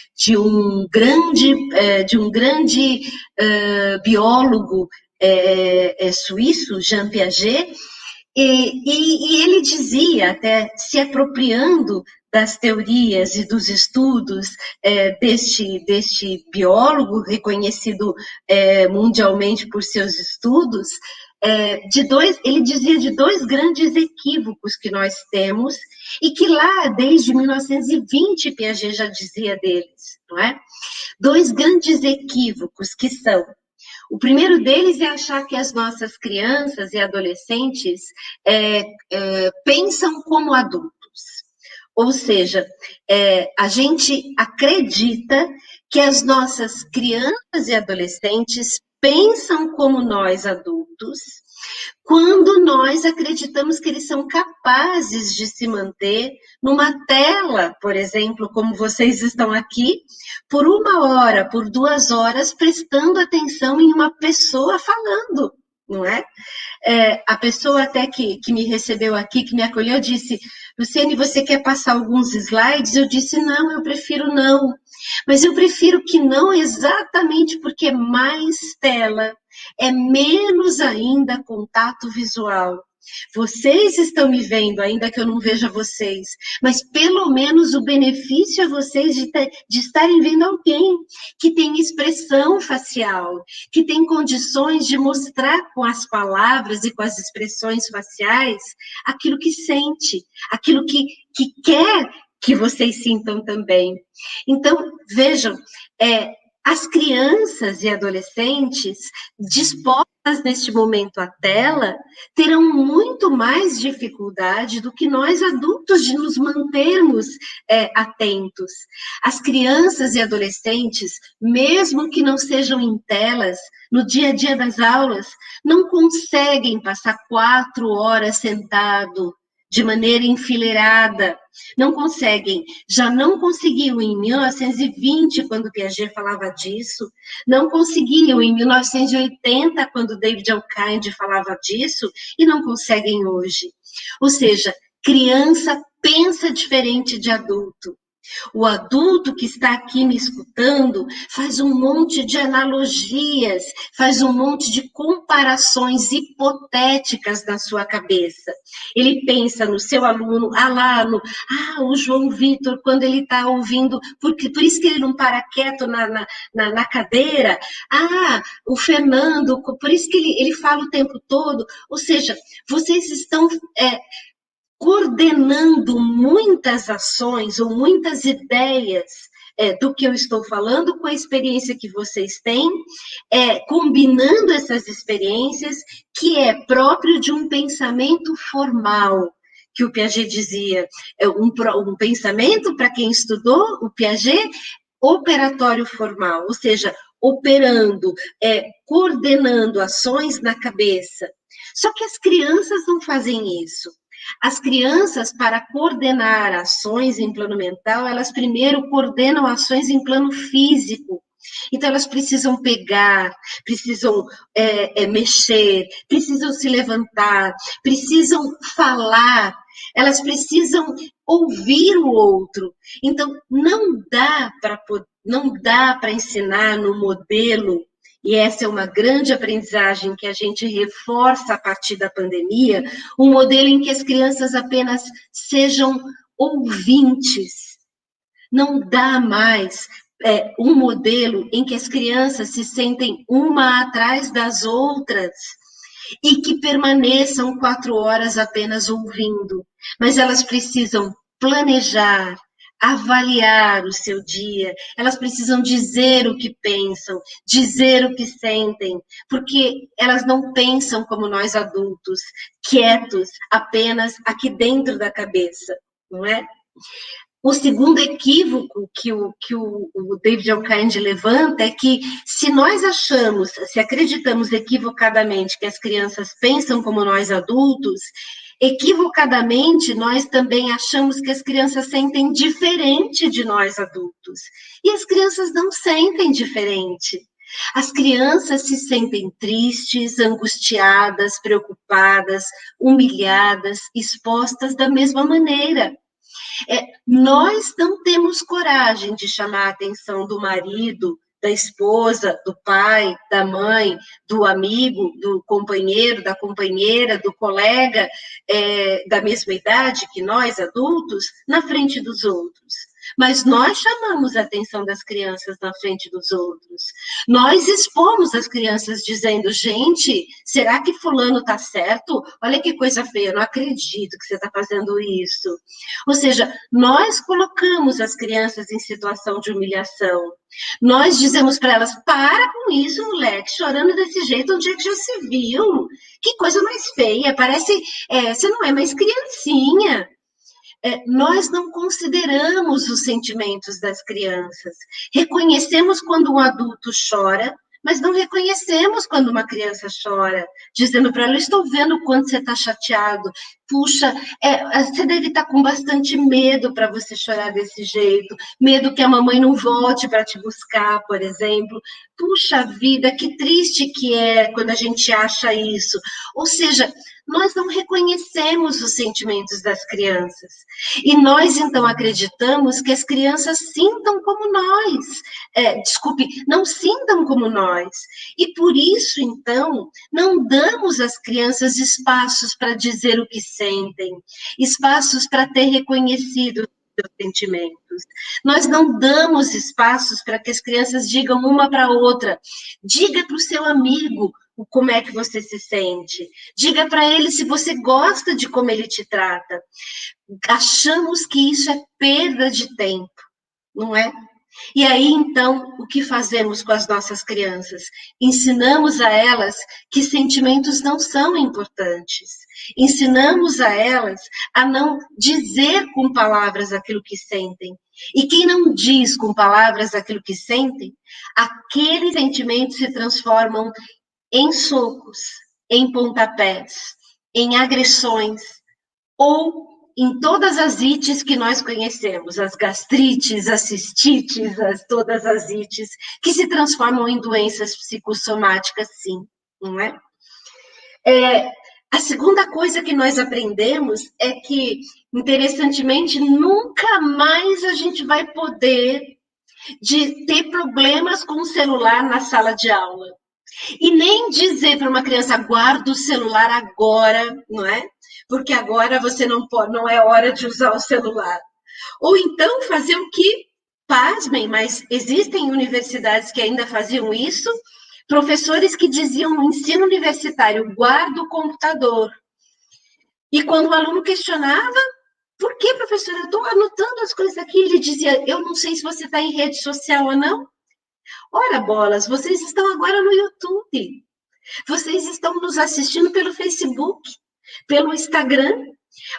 de um grande biólogo suíço, Jean Piaget, e ele dizia, até se apropriando das teorias e dos estudos deste biólogo, reconhecido mundialmente por seus estudos, ele dizia de dois grandes equívocos que nós temos, e que lá, desde 1920, Piaget já dizia deles, não é? Dois grandes equívocos que são: o primeiro deles é achar que as nossas crianças e adolescentes pensam como adultos. Ou seja, a gente acredita que as nossas crianças e adolescentes pensam como nós adultos, quando nós acreditamos que eles são capazes de se manter numa tela, por exemplo, como vocês estão aqui, por 1 hora, por 2 horas, prestando atenção em uma pessoa falando, não é? A pessoa até que me recebeu aqui, que me acolheu, disse, Luciane, você quer passar alguns slides? Eu disse, não, eu prefiro não. Mas eu prefiro que não exatamente porque é mais tela, é menos ainda contato visual. Vocês estão me vendo, ainda que eu não veja vocês, mas pelo menos o benefício é vocês de estarem vendo alguém que tem expressão facial, que tem condições de mostrar com as palavras e com as expressões faciais aquilo que sente, aquilo que quer que vocês sintam também. Então, vejam, as crianças e adolescentes dispostas neste momento à tela terão muito mais dificuldade do que nós adultos de nos mantermos atentos. As crianças e adolescentes, mesmo que não sejam em telas, no dia a dia das aulas, não conseguem passar 4 horas sentado de maneira enfileirada, não conseguem, já não conseguiam em 1920, quando Piaget falava disso, não conseguiam em 1980, quando David Elkind falava disso, e não conseguem hoje. Ou seja, criança pensa diferente de adulto. O adulto que está aqui me escutando faz um monte de analogias, faz um monte de comparações hipotéticas na sua cabeça. Ele pensa no seu aluno, o João Vitor, quando ele está ouvindo, por isso que ele não para quieto na cadeira. O Fernando, por isso que ele fala o tempo todo. Ou seja, vocês estão coordenando muitas ações ou muitas ideias do que eu estou falando com a experiência que vocês têm, combinando essas experiências, que é próprio de um pensamento formal, que o Piaget dizia, um pensamento, para quem estudou o Piaget, operatório formal, ou seja, operando, coordenando ações na cabeça. Só que as crianças não fazem isso. As crianças, para coordenar ações em plano mental, elas primeiro coordenam ações em plano físico. Então, elas precisam pegar, precisam mexer, precisam se levantar, precisam falar, elas precisam ouvir o outro. Então, não dá para ensinar no modelo. E essa é uma grande aprendizagem que a gente reforça a partir da pandemia, um modelo em que as crianças apenas sejam ouvintes. Não dá mais um modelo em que as crianças se sentem uma atrás das outras e que permaneçam 4 horas apenas ouvindo, mas elas precisam planejar, avaliar o seu dia, elas precisam dizer o que pensam, dizer o que sentem, porque elas não pensam como nós adultos, quietos, apenas aqui dentro da cabeça, não é? O segundo equívoco que o David Elkind levanta é que se acreditamos equivocadamente que as crianças pensam como nós adultos, equivocadamente, nós também achamos que as crianças sentem diferente de nós adultos. E as crianças não sentem diferente. As crianças se sentem tristes, angustiadas, preocupadas, humilhadas, expostas da mesma maneira. Nós não temos coragem de chamar a atenção do marido, da esposa, do pai, da mãe, do amigo, do companheiro, da companheira, do colega da mesma idade que nós, adultos, na frente dos outros. Mas nós chamamos a atenção das crianças na frente dos outros. Nós expomos as crianças dizendo, gente, será que fulano está certo? Olha que coisa feia, eu não acredito que você está fazendo isso. Ou seja, nós colocamos as crianças em situação de humilhação. Nós dizemos para elas, para com isso, moleque, chorando desse jeito, onde é que já se viu? Que coisa mais feia, parece, você não é mais criancinha. Nós não consideramos os sentimentos das crianças. Reconhecemos quando um adulto chora, mas não reconhecemos quando uma criança chora, dizendo para ela, eu estou vendo o quanto você está chateado, puxa, você deve estar com bastante medo para você chorar desse jeito, medo que a mamãe não volte para te buscar, por exemplo. puxa vida, que triste que é quando a gente acha isso. Ou seja, nós não reconhecemos os sentimentos das crianças. E nós, então, acreditamos que as crianças sintam como nós. Não sintam como nós. E por isso, então, não damos às crianças espaços para dizer o que sentem, espaços para ter reconhecido seus sentimentos. Nós não damos espaços para que as crianças digam uma para a outra. Diga para o seu amigo como é que você se sente. Diga para ele se você gosta de como ele te trata. Achamos que isso é perda de tempo, não é? E aí, então, o que fazemos com as nossas crianças? Ensinamos a elas que sentimentos não são importantes. Ensinamos a elas a não dizer com palavras aquilo que sentem. E quem não diz com palavras aquilo que sentem, aqueles sentimentos se transformam em socos, em pontapés, em agressões, ou em todas as ites que nós conhecemos, as gastrites, as cistites, todas as ites, que se transformam em doenças psicossomáticas, sim, não é? A segunda coisa que nós aprendemos é que, interessantemente, nunca mais a gente vai poder ter problemas com o celular na sala de aula. E nem dizer para uma criança, guarda o celular agora, não é? Porque agora você não é hora de usar o celular. Ou então fazer o que, pasmem, mas existem universidades que ainda faziam isso, professores que diziam no ensino universitário, guarda o computador. E quando o aluno questionava, por que, professora, eu estou anotando as coisas aqui, ele dizia, eu não sei se você está em rede social ou não. Ora, bolas, vocês estão agora no YouTube. Vocês estão nos assistindo pelo Facebook, pelo Instagram,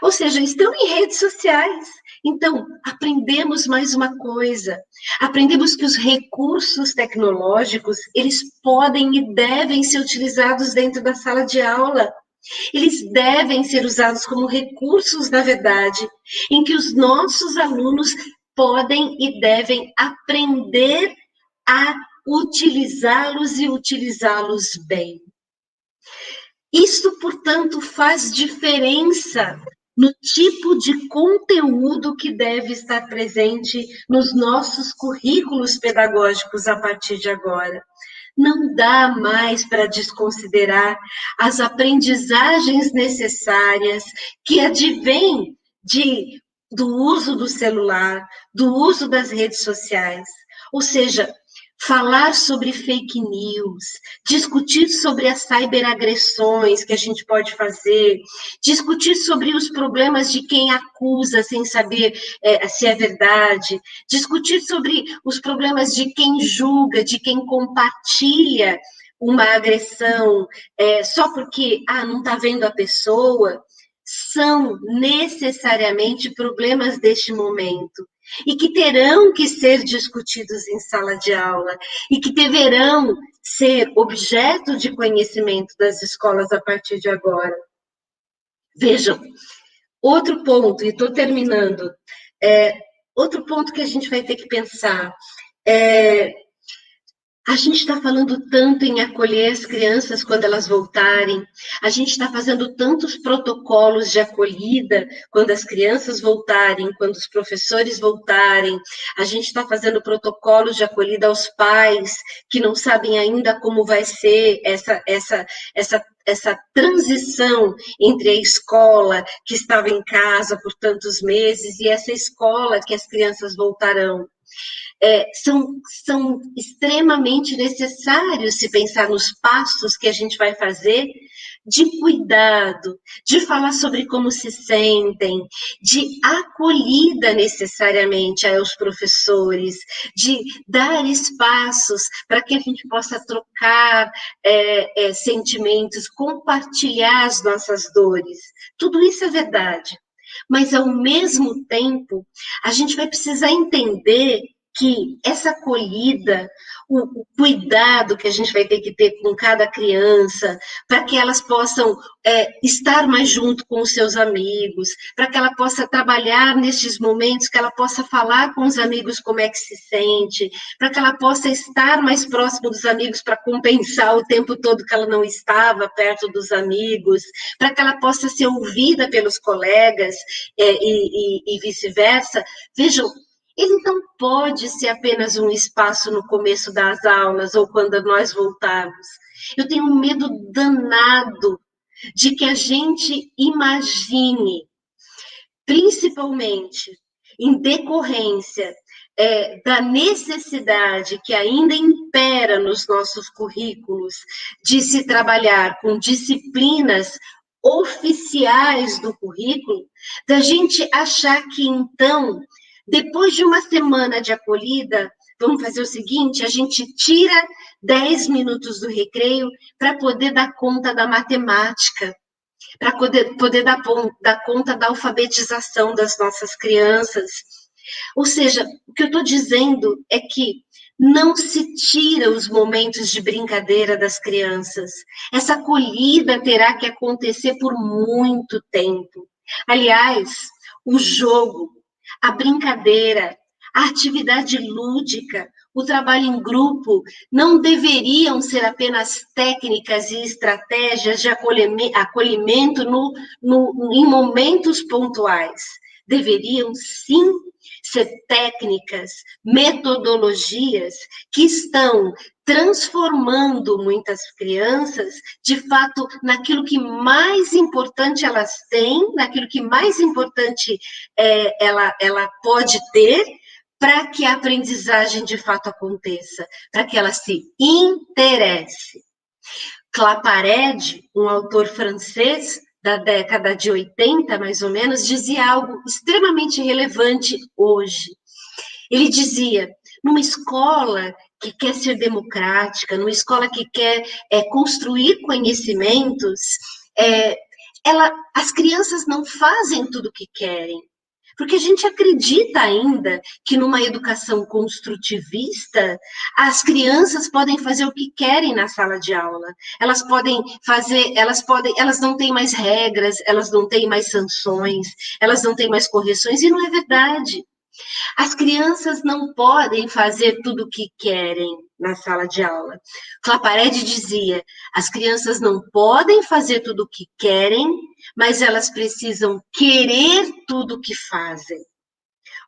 ou seja, estão em redes sociais. Então, aprendemos mais uma coisa. Aprendemos que os recursos tecnológicos, eles podem e devem ser utilizados dentro da sala de aula. Eles devem ser usados como recursos da verdade, em que os nossos alunos podem e devem aprender a utilizá-los e utilizá-los bem. Isso, portanto, faz diferença no tipo de conteúdo que deve estar presente nos nossos currículos pedagógicos a partir de agora. Não dá mais para desconsiderar as aprendizagens necessárias que advêm do uso do celular, do uso das redes sociais. Ou seja, falar sobre fake news, discutir sobre as cyberagressões que a gente pode fazer, discutir sobre os problemas de quem acusa sem saber se é verdade, discutir sobre os problemas de quem julga, de quem compartilha uma agressão só porque não está vendo a pessoa, são necessariamente problemas deste momento. E que terão que ser discutidos em sala de aula, e que deverão ser objeto de conhecimento das escolas a partir de agora. Vejam, outro ponto, e estou terminando, outro ponto que a gente vai ter que pensar, a gente está falando tanto em acolher as crianças quando elas voltarem, a gente está fazendo tantos protocolos de acolhida quando as crianças voltarem, quando os professores voltarem, a gente está fazendo protocolos de acolhida aos pais que não sabem ainda como vai ser essa transição entre a escola que estava em casa por tantos meses e essa escola que as crianças voltarão. São extremamente necessários se pensar nos passos que a gente vai fazer de cuidado, de falar sobre como se sentem, de acolhida necessariamente aos professores, de dar espaços para que a gente possa trocar sentimentos, compartilhar as nossas dores. Tudo isso é verdade. Mas, ao mesmo tempo, a gente vai precisar entender que essa acolhida, o cuidado que a gente vai ter que ter com cada criança, para que elas possam estar mais junto com os seus amigos, para que ela possa trabalhar nestes momentos, que ela possa falar com os amigos como é que se sente, para que ela possa estar mais próximo dos amigos para compensar o tempo todo que ela não estava perto dos amigos, para que ela possa ser ouvida pelos colegas e vice-versa. Vejam, ele não pode ser apenas um espaço no começo das aulas ou quando nós voltarmos. Eu tenho um medo danado de que a gente imagine, principalmente em decorrência da necessidade que ainda impera nos nossos currículos de se trabalhar com disciplinas oficiais do currículo, da gente achar que, então, depois de uma semana de acolhida, vamos fazer o seguinte, a gente tira 10 minutos do recreio para poder dar conta da matemática, para poder dar conta da alfabetização das nossas crianças. Ou seja, o que eu estou dizendo é que não se tira os momentos de brincadeira das crianças. Essa acolhida terá que acontecer por muito tempo. Aliás, o jogo, a brincadeira, a atividade lúdica, o trabalho em grupo não deveriam ser apenas técnicas e estratégias de acolhimento em momentos pontuais. Deveriam, sim, ser técnicas, metodologias que estão transformando muitas crianças, de fato, naquilo que mais importante elas têm, naquilo que mais importante ela pode ter, para que a aprendizagem de fato aconteça, para que ela se interesse. Claparède, um autor francês da década de 80, mais ou menos, dizia algo extremamente relevante hoje. Ele dizia, numa escola que quer ser democrática, numa escola que quer construir conhecimentos, as crianças não fazem tudo o que querem, porque a gente acredita ainda que numa educação construtivista, as crianças podem fazer o que querem na sala de aula. Elas não têm mais regras, elas não têm mais sanções, elas não têm mais correções, e não é verdade. As crianças não podem fazer tudo o que querem na sala de aula. Claparède dizia, as crianças não podem fazer tudo o que querem, mas elas precisam querer tudo o que fazem.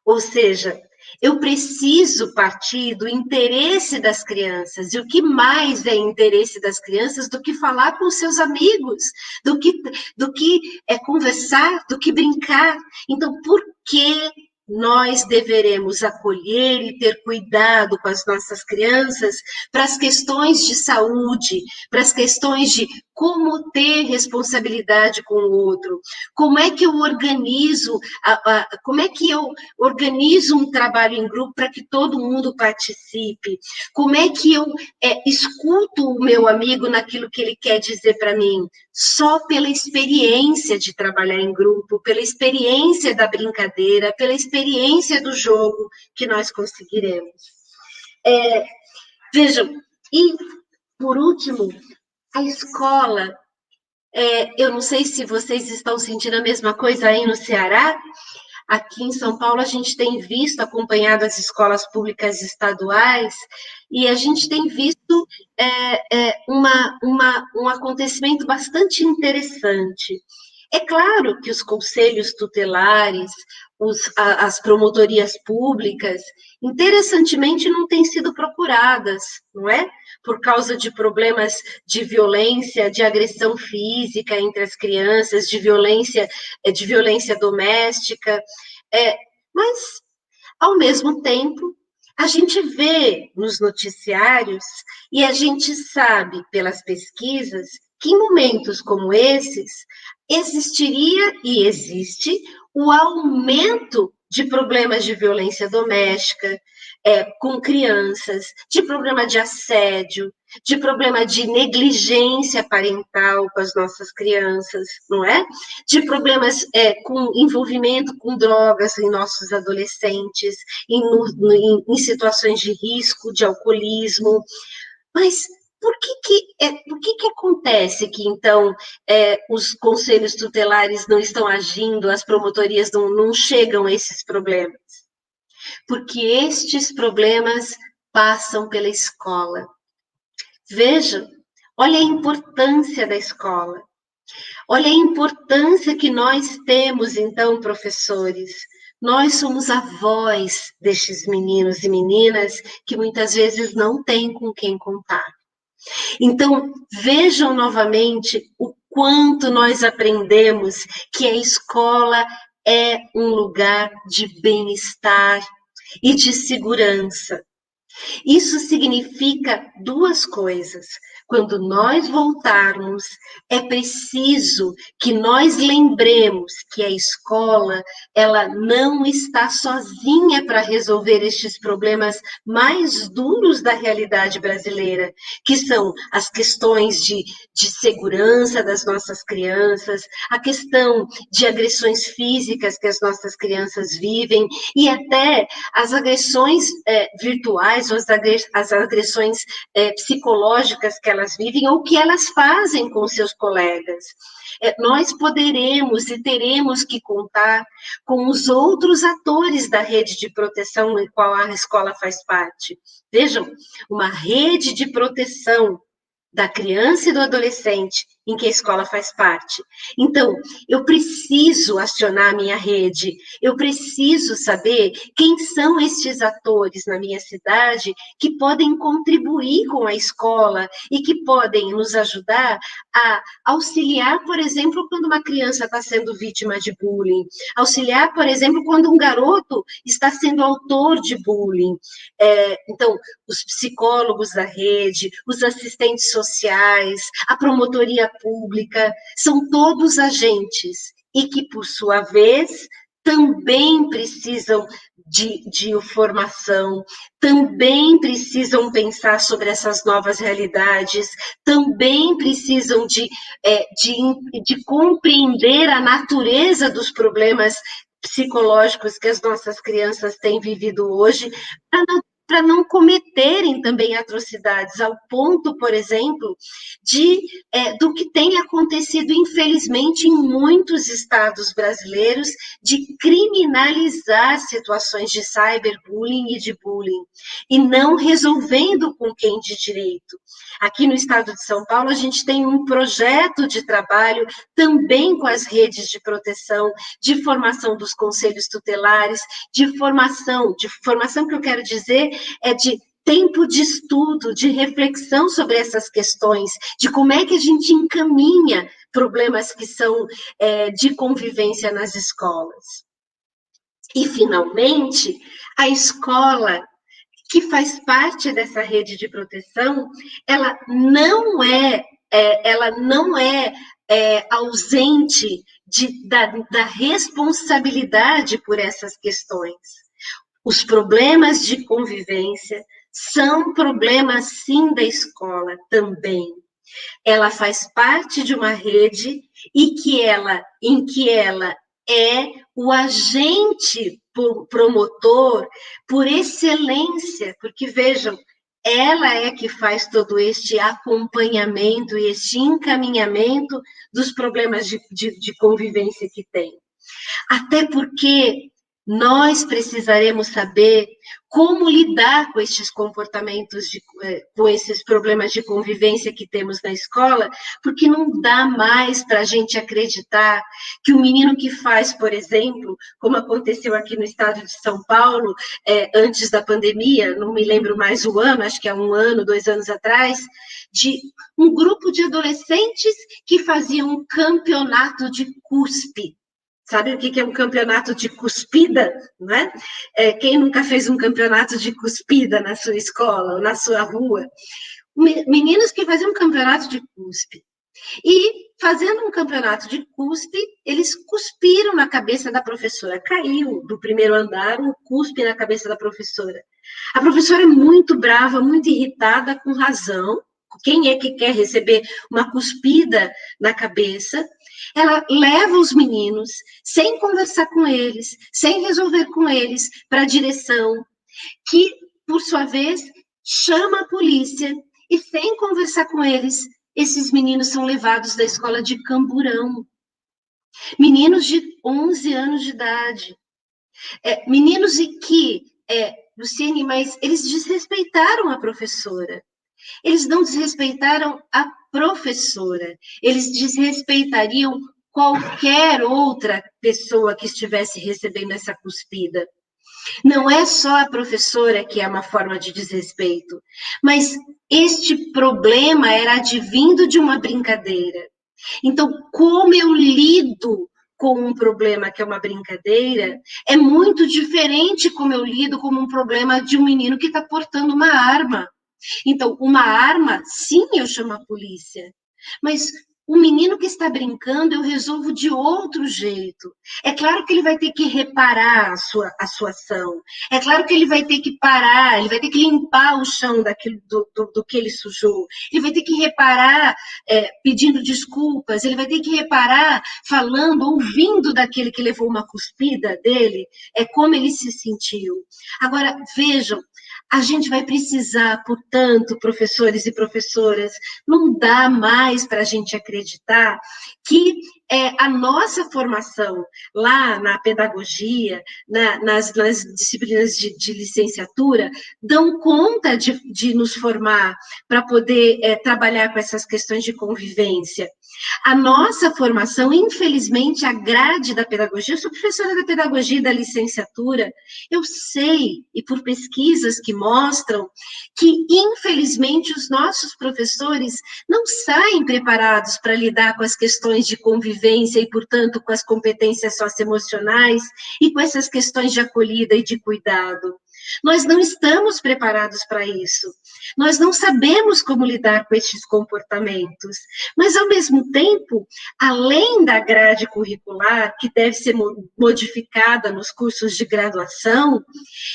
Ou seja, eu preciso partir do interesse das crianças. E o que mais é interesse das crianças do que falar com seus amigos, do que conversar, do que brincar? Então, por que nós deveremos acolher e ter cuidado com as nossas crianças para as questões de saúde, para as questões de como ter responsabilidade com o outro, como é que eu organizo um trabalho em grupo para que todo mundo participe, como é que eu escuto o meu amigo naquilo que ele quer dizer para mim, só pela experiência de trabalhar em grupo, pela experiência da brincadeira, pela experiência do jogo que nós conseguiremos. Vejam, e por último, a escola, eu não sei se vocês estão sentindo a mesma coisa aí no Ceará. Aqui em São Paulo, a gente tem acompanhado as escolas públicas estaduais, e a gente tem visto um acontecimento bastante interessante. É claro que os conselhos tutelares, as promotorias públicas, interessantemente, não têm sido procuradas, não é? Por causa de problemas de violência, de agressão física entre as crianças, de violência doméstica, mas, ao mesmo tempo, a gente vê nos noticiários e a gente sabe pelas pesquisas que em momentos como esses existiria e existe o aumento de problemas de violência doméstica com crianças, de problema de assédio, de problema de negligência parental com as nossas crianças, não é? De problemas com envolvimento com drogas em nossos adolescentes, em situações de risco, de alcoolismo. Mas por que acontece que, então, os conselhos tutelares não estão agindo, as promotorias não chegam a esses problemas? Porque estes problemas passam pela escola. Vejam, olha a importância da escola. Olha a importância que nós temos, então, professores. Nós somos a voz destes meninos e meninas que muitas vezes não têm com quem contar. Então, vejam novamente o quanto nós aprendemos que a escola é um lugar de bem-estar e de segurança. Isso significa duas coisas. Quando nós voltarmos, é preciso que nós lembremos que a escola, ela não está sozinha para resolver estes problemas mais duros da realidade brasileira, que são as questões de segurança das nossas crianças, a questão de agressões físicas que as nossas crianças vivem, e até as agressões virtuais, ou as agressões psicológicas que elas vivem ou que elas fazem com seus colegas. Nós poderemos e teremos que contar com os outros atores da rede de proteção em qual a escola faz parte. Vejam, uma rede de proteção da criança e do adolescente em que a escola faz parte. Então, eu preciso acionar a minha rede, eu preciso saber quem são estes atores na minha cidade que podem contribuir com a escola e que podem nos ajudar a auxiliar, por exemplo, quando uma criança está sendo vítima de bullying, auxiliar, por exemplo, quando um garoto está sendo autor de bullying. Então, os psicólogos da rede, os assistentes sociais, a promotoria pública, são todos agentes e que, por sua vez, também precisam de formação, também precisam pensar sobre essas novas realidades, também precisam de compreender a natureza dos problemas psicológicos que as nossas crianças têm vivido hoje, para não cometerem também atrocidades, ao ponto, por exemplo, do que tem acontecido, infelizmente, em muitos estados brasileiros, de criminalizar situações de cyberbullying e de bullying, e não resolvendo com quem de direito. Aqui no estado de São Paulo, a gente tem um projeto de trabalho também com as redes de proteção, de formação dos conselhos tutelares, de formação que eu quero dizer é de tempo de estudo, de reflexão sobre essas questões, de como é que a gente encaminha problemas que são de convivência nas escolas. E, finalmente, a escola, que faz parte dessa rede de proteção, ela não é ausente da responsabilidade por essas questões. Os problemas de convivência são problemas, sim, da escola também. Ela faz parte de uma rede em que ela é o agente promotor por excelência, porque, vejam, ela é que faz todo este acompanhamento e este encaminhamento dos problemas de convivência que tem. Até porque nós precisaremos saber como lidar com estes comportamentos, com esses problemas de convivência que temos na escola, porque não dá mais para a gente acreditar que o menino que faz, por exemplo, como aconteceu aqui no estado de São Paulo, antes da pandemia, não me lembro mais o ano, acho que há 1 ano, 2 anos atrás, de um grupo de adolescentes que faziam um campeonato de cuspe. Sabe o que é um campeonato de cuspida, não é? Quem nunca fez um campeonato de cuspida na sua escola ou na sua rua? Meninos que faziam um campeonato de cuspe. E, fazendo um campeonato de cuspe, eles cuspiram na cabeça da professora. Caiu do primeiro andar um cuspe na cabeça da professora. A professora é muito brava, muito irritada, com razão. Quem é que quer receber uma cuspida na cabeça? Ela leva os meninos, sem conversar com eles, sem resolver com eles, para a direção, que, por sua vez, chama a polícia e, sem conversar com eles, esses meninos são levados da escola de Camburão. Meninos de 11 anos de idade. Meninos que, Luciene, mas eles desrespeitaram a professora. Eles não desrespeitaram a professora. Eles desrespeitariam qualquer outra pessoa que estivesse recebendo essa cuspida. Não é só a professora que é uma forma de desrespeito, mas este problema era advindo de uma brincadeira. Então, como eu lido com um problema que é uma brincadeira, é muito diferente como eu lido com um problema de um menino que está portando uma arma. Então, uma arma, sim, eu chamo a polícia, mas o menino que está brincando, eu resolvo de outro jeito. É claro que ele vai ter que reparar a sua ação. É claro que ele vai ter que parar, ele vai ter que limpar o chão do que ele sujou. Ele vai ter que reparar pedindo desculpas. Ele vai ter que reparar falando, ouvindo daquele que levou uma cuspida dele, como ele se sentiu. Agora, vejam, a gente vai precisar, portanto, professores e professoras, não dá mais para a gente acreditar que a nossa formação lá na pedagogia, nas disciplinas de licenciatura, dão conta de nos formar para poder trabalhar com essas questões de convivência. A nossa formação, infelizmente, a grade da pedagogia, eu sou professora da pedagogia e da licenciatura, eu sei, e por pesquisas que mostram, que, infelizmente, os nossos professores não saem preparados para lidar com as questões de convivência e, portanto, com as competências socioemocionais e com essas questões de acolhida e de cuidado. Nós não estamos preparados para isso. Nós não sabemos como lidar com estes comportamentos. Mas, ao mesmo tempo, além da grade curricular, que deve ser modificada nos cursos de graduação,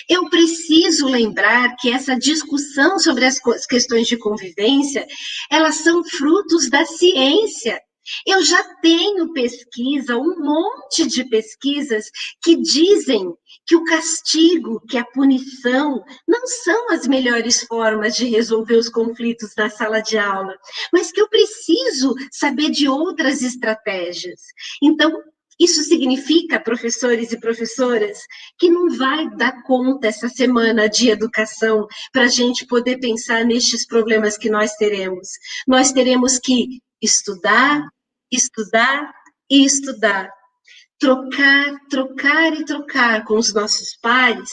eu preciso lembrar que essa discussão sobre as questões de convivência, elas são frutos da ciência. Eu já tenho pesquisa, um monte de pesquisas que dizem que o castigo, que a punição, não são as melhores formas de resolver os conflitos na sala de aula, mas que eu preciso saber de outras estratégias. Então, isso significa, professores e professoras, que não vai dar conta essa semana de educação para a gente poder pensar nestes problemas que nós teremos. Nós teremos que estudar, estudar e estudar. Trocar e trocar com os nossos pares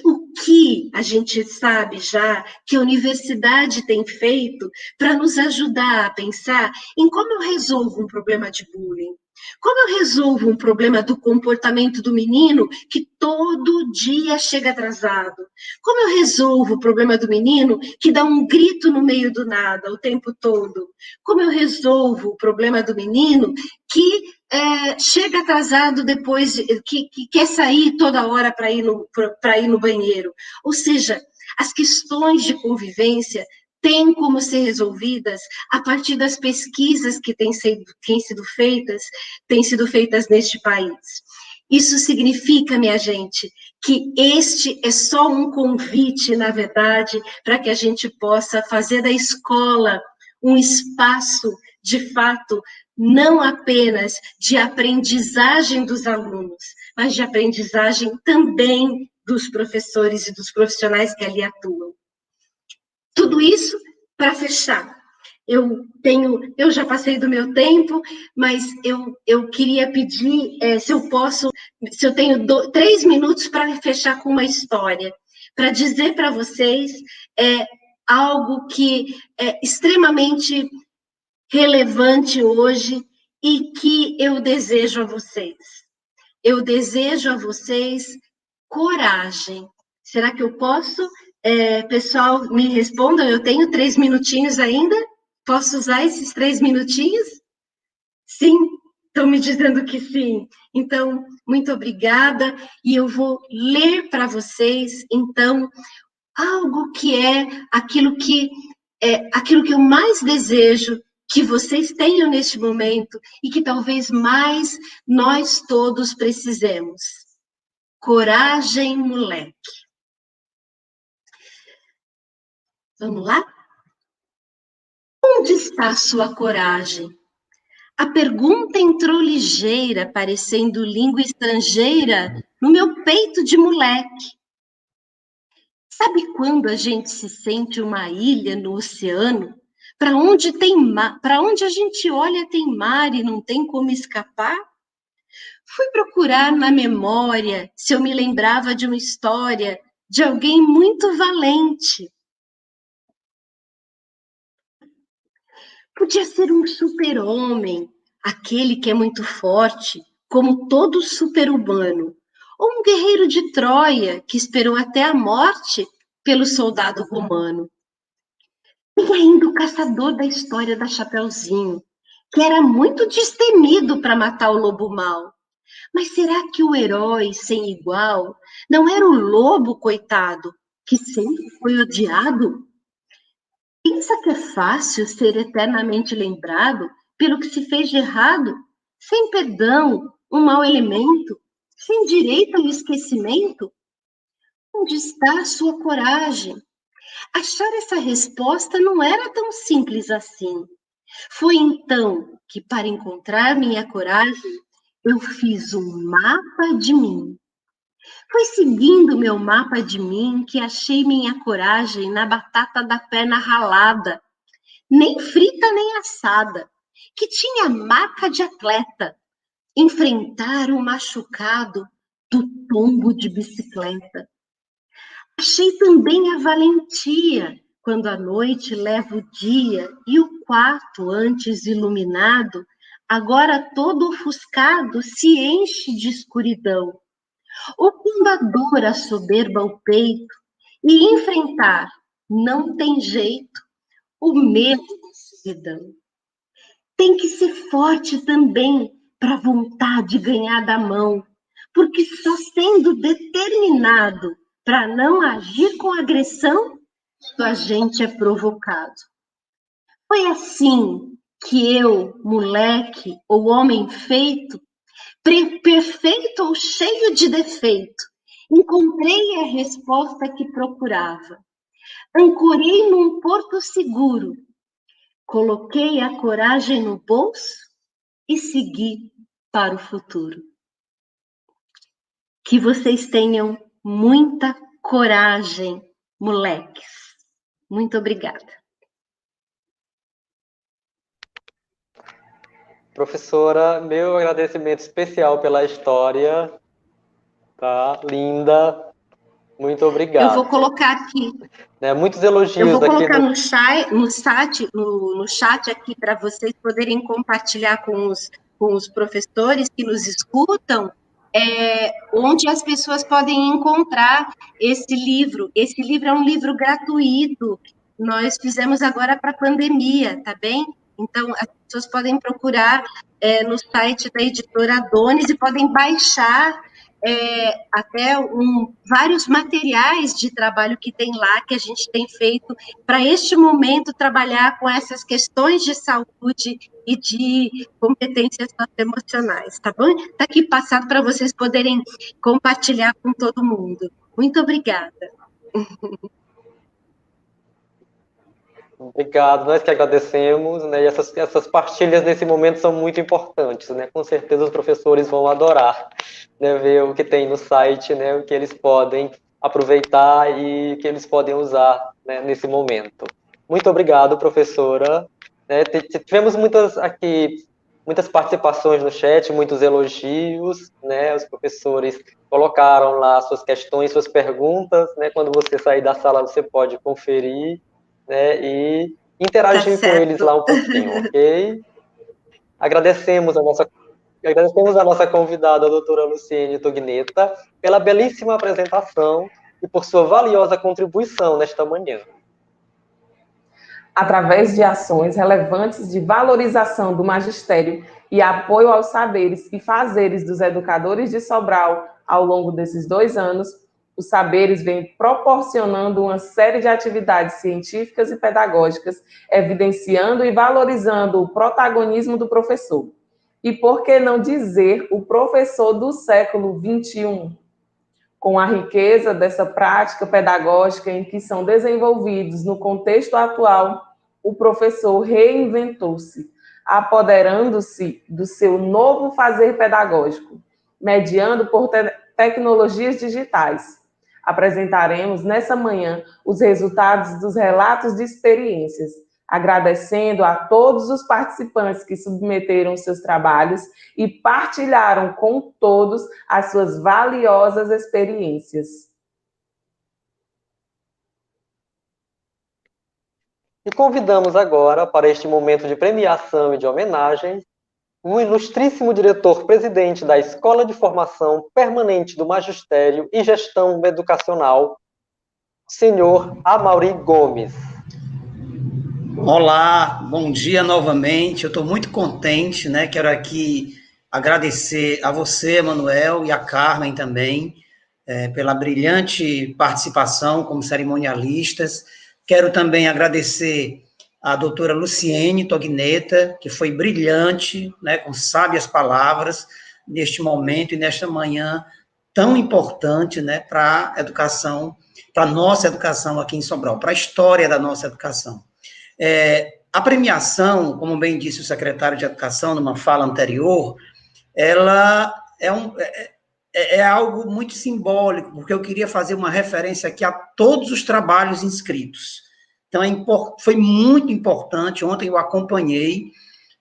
o que a gente sabe já que a universidade tem feito para nos ajudar a pensar em como eu resolvo um problema de bullying. Como eu resolvo um problema do comportamento do menino que todo dia chega atrasado? Como eu resolvo o problema do menino que dá um grito no meio do nada o tempo todo? Como eu resolvo o problema do menino que chega atrasado depois, que quer sair toda hora para ir no banheiro? Ou seja, as questões de convivência têm como ser resolvidas a partir das pesquisas que têm sido feitas neste país. Isso significa, minha gente, que este é só um convite, na verdade, para que a gente possa fazer da escola um espaço, de fato, não apenas de aprendizagem dos alunos, mas de aprendizagem também dos professores e dos profissionais que ali atuam. Tudo isso para fechar. Eu já passei do meu tempo, mas eu queria pedir se eu tenho 3 minutos para fechar com uma história, para dizer para vocês algo que é extremamente relevante hoje e que eu desejo a vocês. Eu desejo a vocês coragem. Será que eu posso? Pessoal, me respondam, eu tenho 3 minutinhos ainda? Posso usar esses 3 minutinhos? Sim, estão me dizendo que sim. Então, muito obrigada. E eu vou ler para vocês, então, algo que é aquilo que eu mais desejo que vocês tenham neste momento e que talvez mais nós todos precisemos. Coragem, moleque. Vamos lá? Onde está sua coragem? A pergunta entrou ligeira, parecendo língua estrangeira, no meu peito de moleque. Sabe quando a gente se sente uma ilha no oceano? Para onde a gente olha tem mar e não tem como escapar? Fui procurar na memória se eu me lembrava de uma história de alguém muito valente. Podia ser um super-homem, aquele que é muito forte, como todo super-humano, ou um guerreiro de Troia que esperou até a morte pelo soldado romano. E ainda o caçador da história da Chapeuzinho, que era muito destemido para matar o lobo mau. Mas será que o herói sem igual não era o lobo, coitado, que sempre foi odiado? Pensa que é fácil ser eternamente lembrado pelo que se fez de errado, sem perdão, um mau elemento, sem direito ao esquecimento? Onde está a sua coragem? Achar essa resposta não era tão simples assim. Foi então que, para encontrar minha coragem, eu fiz um mapa de mim. Foi seguindo meu mapa de mim que achei minha coragem na batata da perna ralada, nem frita nem assada, que tinha marca de atleta, enfrentar o machucado do tombo de bicicleta. Achei também a valentia, quando a noite leva o dia e o quarto, antes iluminado, agora todo ofuscado, se enche de escuridão. Ou quando a dor assoberba o peito e enfrentar, não tem jeito, o medo da solidão. Tem que ser forte também para a vontade de ganhar da mão, porque só sendo determinado para não agir com agressão, a gente é provocado. Foi assim que eu, moleque ou homem feito, perfeito ou cheio de defeito, encontrei a resposta que procurava. Ancorei num porto seguro, coloquei a coragem no bolso e segui para o futuro. Que vocês tenham muita coragem, moleques. Muito obrigada. Professora, meu agradecimento especial pela história, tá? Linda. Muito obrigado. Eu vou colocar aqui. Muitos elogios eu vou colocar aqui no chat aqui para vocês poderem compartilhar com os professores que nos escutam, onde as pessoas podem encontrar esse livro. Esse livro é um livro gratuito. Nós fizemos agora para a pandemia, tá bem? Então, as pessoas podem procurar no site da editora Adonis e podem baixar até vários materiais de trabalho que tem lá, que a gente tem feito para este momento trabalhar com essas questões de saúde e de competências socioemocionais, tá bom? Está aqui passado para vocês poderem compartilhar com todo mundo. Muito obrigada. Obrigado, nós que agradecemos, né? E essas partilhas nesse momento são muito importantes, né? Com certeza os professores vão adorar, né? Ver o que tem no site, né? O que eles podem aproveitar e o que eles podem usar, né? Nesse momento. Muito obrigado, professora. Tivemos muitas participações no chat, muitos elogios, né? Os professores colocaram lá suas questões, suas perguntas, né? Quando você sair da sala, você pode conferir, né, e interagir com eles lá um pouquinho, ok? Agradecemos a nossa convidada, a doutora Luciene Tognetta, pela belíssima apresentação e por sua valiosa contribuição nesta manhã. através de ações relevantes de valorização do magistério e apoio aos saberes e fazeres dos educadores de Sobral ao longo desses 2 anos, os saberes vêm proporcionando uma série de atividades científicas e pedagógicas, evidenciando e valorizando o protagonismo do professor. E por que não dizer o professor do século XXI? Com a riqueza dessa prática pedagógica em que são desenvolvidos no contexto atual, o professor reinventou-se, apoderando-se do seu novo fazer pedagógico, mediando por tecnologias digitais. Apresentaremos nessa manhã os resultados dos relatos de experiências, agradecendo a todos os participantes que submeteram seus trabalhos e partilharam com todos as suas valiosas experiências. E convidamos agora, para este momento de premiação e de homenagem, o ilustríssimo diretor-presidente da Escola de Formação Permanente do Magistério e Gestão Educacional, senhor Amaury Gomes. Olá, bom dia novamente. Eu estou muito contente, né? Quero aqui agradecer a você, Manuel, e a Carmen também, pela brilhante participação como cerimonialistas. Quero também agradecer a doutora Luciene Tognetta, que foi brilhante, né, com sábias palavras, neste momento e nesta manhã tão importante, né, para a educação, para a nossa educação aqui em Sobral, para a história da nossa educação. A premiação, como bem disse o secretário de Educação numa fala anterior, ela é algo muito simbólico, porque eu queria fazer uma referência aqui a todos os trabalhos inscritos. Então, foi muito importante. Ontem eu acompanhei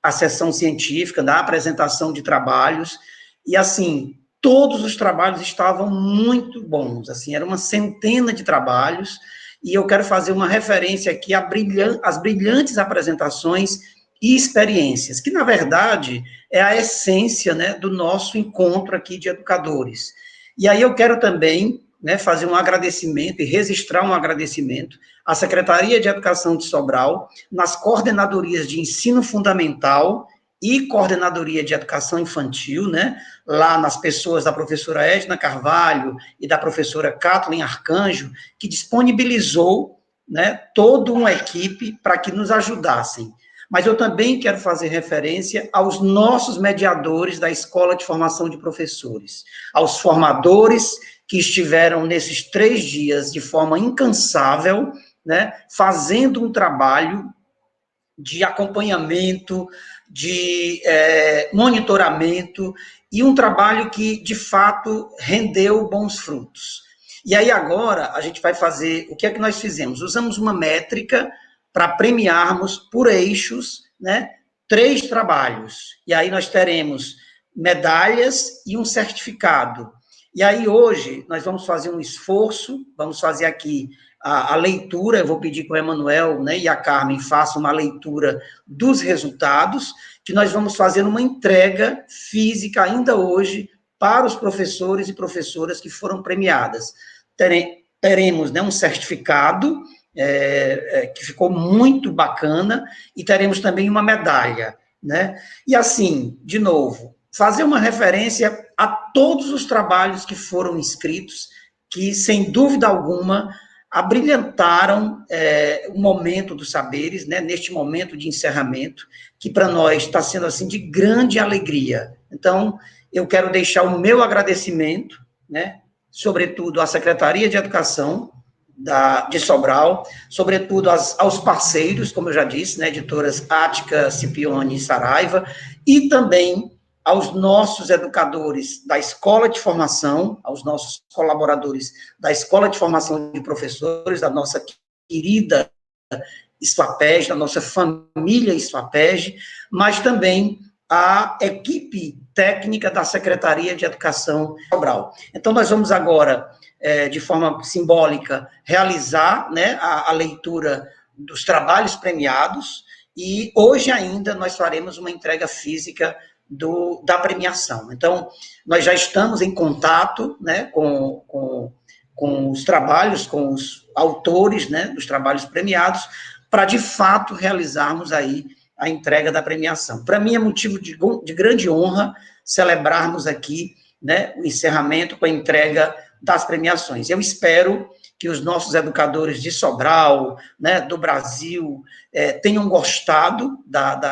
a sessão científica da apresentação de trabalhos, e, assim, todos os trabalhos estavam muito bons, assim, era uma centena de trabalhos, e eu quero fazer uma referência aqui às brilhantes apresentações e experiências, que, na verdade, é a essência, né, do nosso encontro aqui de educadores. E aí eu quero também, né, fazer um agradecimento e registrar um agradecimento à Secretaria de Educação de Sobral, nas coordenadorias de ensino fundamental e coordenadoria de educação infantil, né, lá nas pessoas da professora Edna Carvalho e da professora Kathleen Arcanjo, que disponibilizou, né, toda uma equipe para que nos ajudassem. Mas eu também quero fazer referência aos nossos mediadores da Escola de Formação de Professores, aos formadores que estiveram nesses 3 dias de forma incansável, né, fazendo um trabalho de acompanhamento, de monitoramento, e um trabalho que, de fato, rendeu bons frutos. E aí, agora, a gente vai fazer, o que é que nós fizemos? Usamos uma métrica para premiarmos por eixos, né, 3 trabalhos. E aí nós teremos medalhas e um certificado. E aí, hoje, nós vamos fazer um esforço, vamos fazer aqui a leitura, eu vou pedir que o Emanuel, né, e a Carmen façam uma leitura dos resultados, que nós vamos fazer uma entrega física ainda hoje para os professores e professoras que foram premiadas. Teremos, né, um certificado, que ficou muito bacana, e teremos também uma medalha, né? E assim, de novo, fazer uma referência a todos os trabalhos que foram inscritos, que, sem dúvida alguma, abrilhantaram o momento dos saberes, né, neste momento de encerramento, que para nós está sendo assim de grande alegria. Então, eu quero deixar o meu agradecimento, né, sobretudo à Secretaria de Educação de Sobral, sobretudo aos parceiros, como eu já disse, né, editoras Ática, Scipione e Saraiva, e também aos nossos educadores da Escola de Formação, aos nossos colaboradores da Escola de Formação de Professores, da nossa querida SFAPEG, da nossa família SFAPEG, mas também a equipe técnica da Secretaria de Educação de Sobral. Então, nós vamos agora, de forma simbólica, realizar, né, a leitura dos trabalhos premiados, e hoje ainda nós faremos uma entrega física da premiação. Então, nós já estamos em contato, né, com os trabalhos, com os autores, né, dos trabalhos premiados, para, de fato, realizarmos aí a entrega da premiação. Para mim, é motivo de grande honra celebrarmos aqui, né, o encerramento com a entrega das premiações. Eu espero que os nossos educadores de Sobral, né, do Brasil, tenham gostado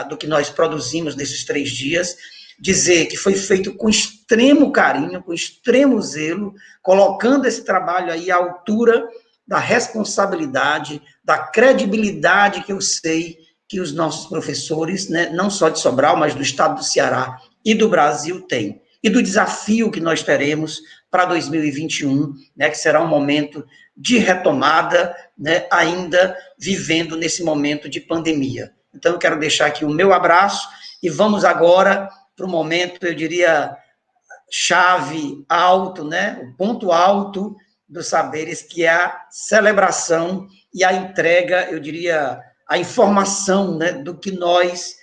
do que nós produzimos nesses 3 dias, dizer que foi feito com extremo carinho, com extremo zelo, colocando esse trabalho aí à altura da responsabilidade, da credibilidade que eu sei que os nossos professores, né, não só de Sobral, mas do estado do Ceará e do Brasil têm, e do desafio que nós teremos para 2021, né, que será um momento de retomada, né, ainda vivendo nesse momento de pandemia. Então, eu quero deixar aqui o meu abraço e vamos agora para o momento, eu diria, chave alto, né, o ponto alto dos saberes, que é a celebração e a entrega, eu diria, a informação, né, do que nós,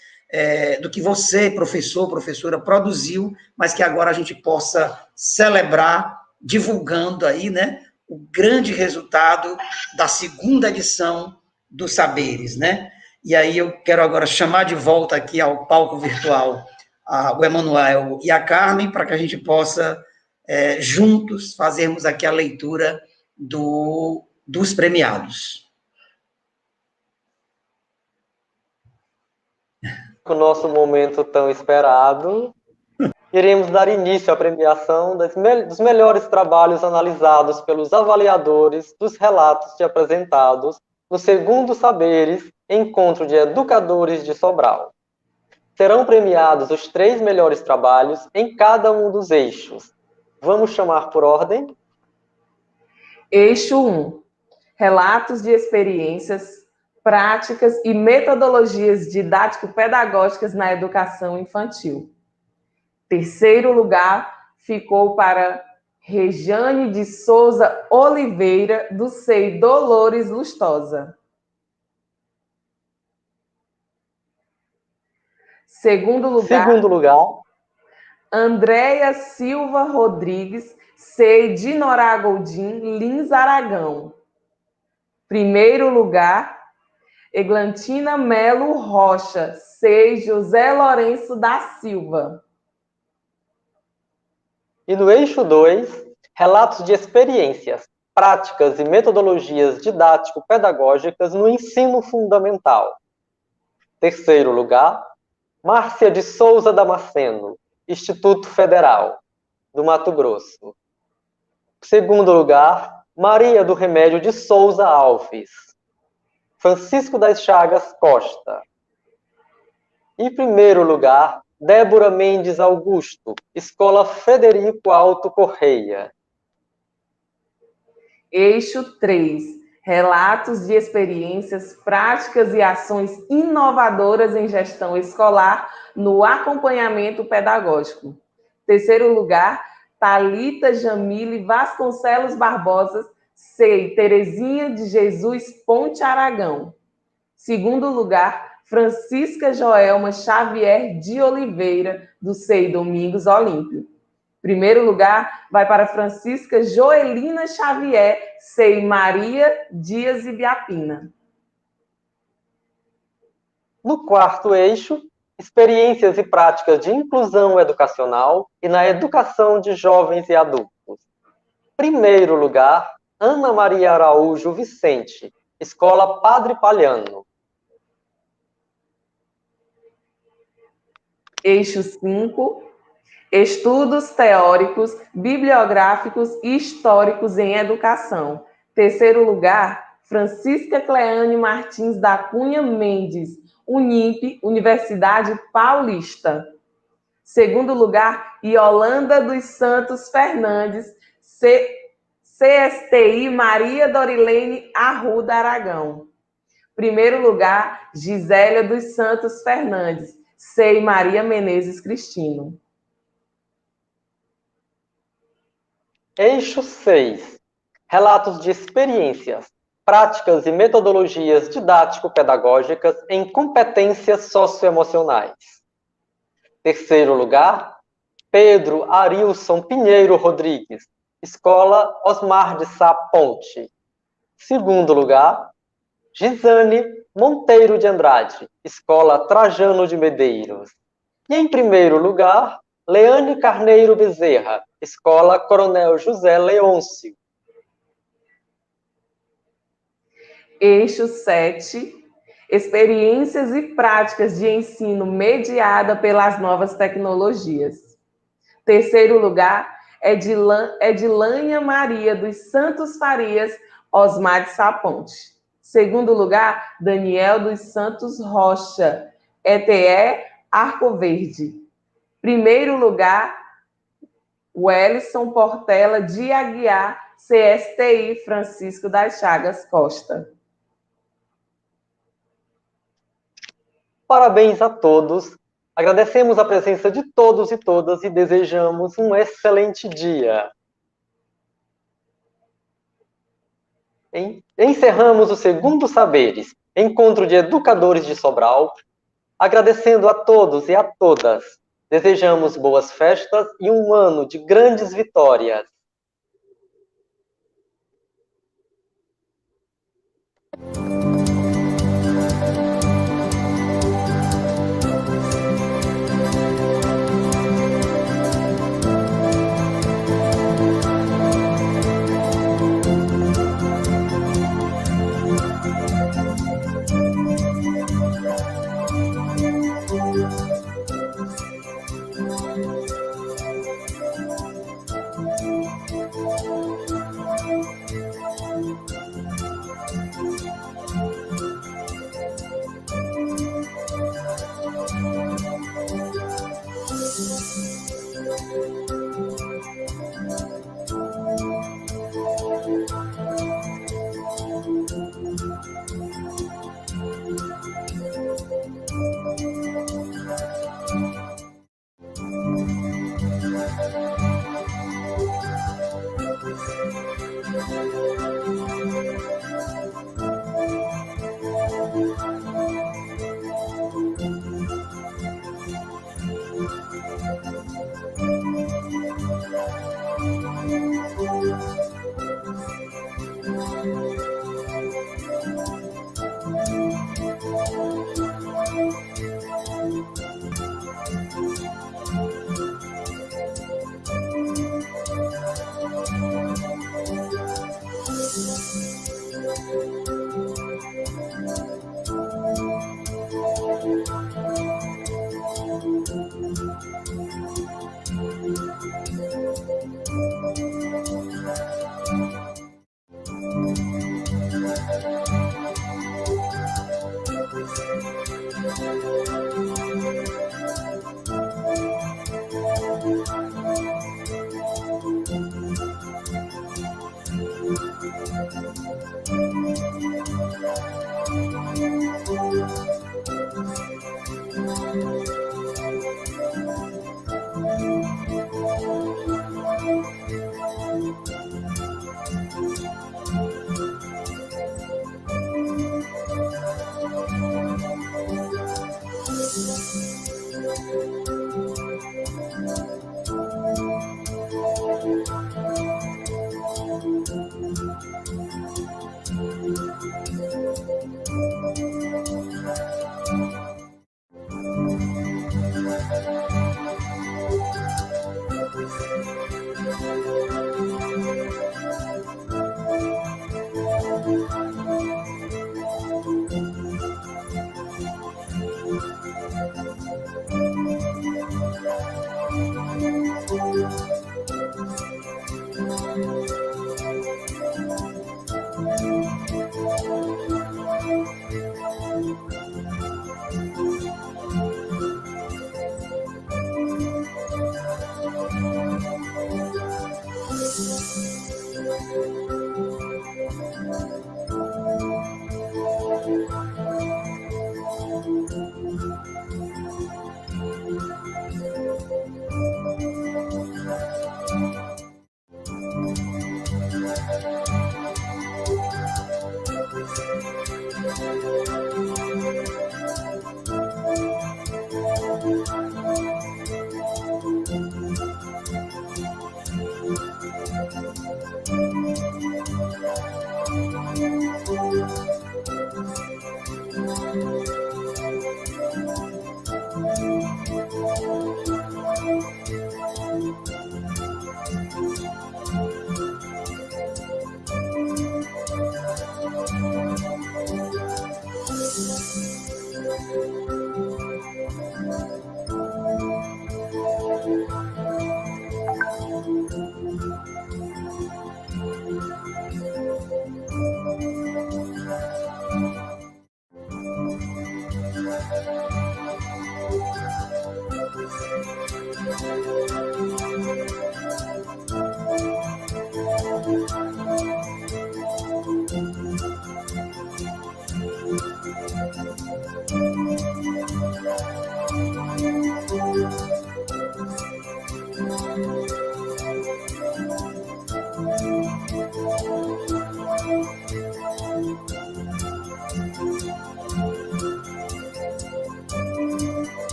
do que você, professor, professora, produziu, mas que agora a gente possa celebrar, divulgando aí, né, o grande resultado da 2ª edição dos Saberes, né? E aí eu quero agora chamar de volta aqui ao palco virtual o Emanuel e a Carmen, para que a gente possa, juntos, fazermos aqui a leitura dos premiados. Com o nosso momento tão esperado, iremos dar início à premiação dos melhores trabalhos analisados pelos avaliadores dos relatos apresentados no 2º Saberes, Encontro de Educadores de Sobral. Serão premiados os 3 melhores trabalhos em cada um dos eixos. Vamos chamar por ordem? Eixo 1. Relatos de experiências, práticas e metodologias didático-pedagógicas na educação infantil. 3º lugar ficou para Rejane de Souza Oliveira, do SEI Dolores Lustosa. 2º lugar, Andréia Silva Rodrigues, SEI de Noragoldim, Lins Aragão. 1º lugar, Eglantina Melo Rocha, SEI José Lourenço da Silva. E no eixo 2, relatos de experiências, práticas e metodologias didático-pedagógicas no ensino fundamental. 3º lugar, Márcia de Souza Damasceno, Instituto Federal, do Mato Grosso. 2º lugar, Maria do Remédio de Souza Alves, Francisco das Chagas Costa. E 1º lugar, Débora Mendes Augusto, Escola Frederico Alto Correia. Eixo 3. Relatos de experiências, práticas e ações inovadoras em gestão escolar no acompanhamento pedagógico. 3º lugar, Thalita Jamile Vasconcelos Barbosa, SEI Terezinha de Jesus Ponte Aragão. 2º lugar, Francisca Joelma Xavier de Oliveira, do SEI Domingos Olímpio. 1º lugar vai para Francisca Joelina Xavier, SEI Maria Dias Ibiapina. No 4º eixo, experiências e práticas de inclusão educacional e na educação de jovens e adultos. 1º lugar, Ana Maria Araújo Vicente, Escola Padre Palhano. Eixo 5. Estudos teóricos, bibliográficos e históricos em educação. 3º lugar, Francisca Cleane Martins da Cunha Mendes, Unimp, Universidade Paulista. 2º lugar, Yolanda dos Santos Fernandes, CSTI Maria Dorilene Arruda Aragão. 1º lugar, Gisélia dos Santos Fernandes, SEI Maria Menezes Cristino. Eixo 6. Relatos de experiências, práticas e metodologias didático-pedagógicas em competências socioemocionais. 3º lugar, Pedro Arilson Pinheiro Rodrigues, Escola Osmar de Sá Ponte. 2º lugar, Gisane Monteiro de Andrade, Escola Trajano de Medeiros. E em primeiro lugar, Leane Carneiro Bezerra, Escola Coronel José Leôncio. Eixo 7, experiências e práticas de ensino mediada pelas novas tecnologias. Terceiro lugar é de Lânia Maria dos Santos Farias Osmar de Saponte. Segundo lugar, Daniel dos Santos Rocha, ETE Arco Verde. Primeiro lugar, Wellison Portela de Aguiar, CSTI Francisco das Chagas Costa. Parabéns a todos. Agradecemos a presença de todos e todas e desejamos um excelente dia. Encerramos o segundo Saberes, encontro de educadores de Sobral, agradecendo a todos e a todas. Desejamos boas festas e um ano de grandes vitórias.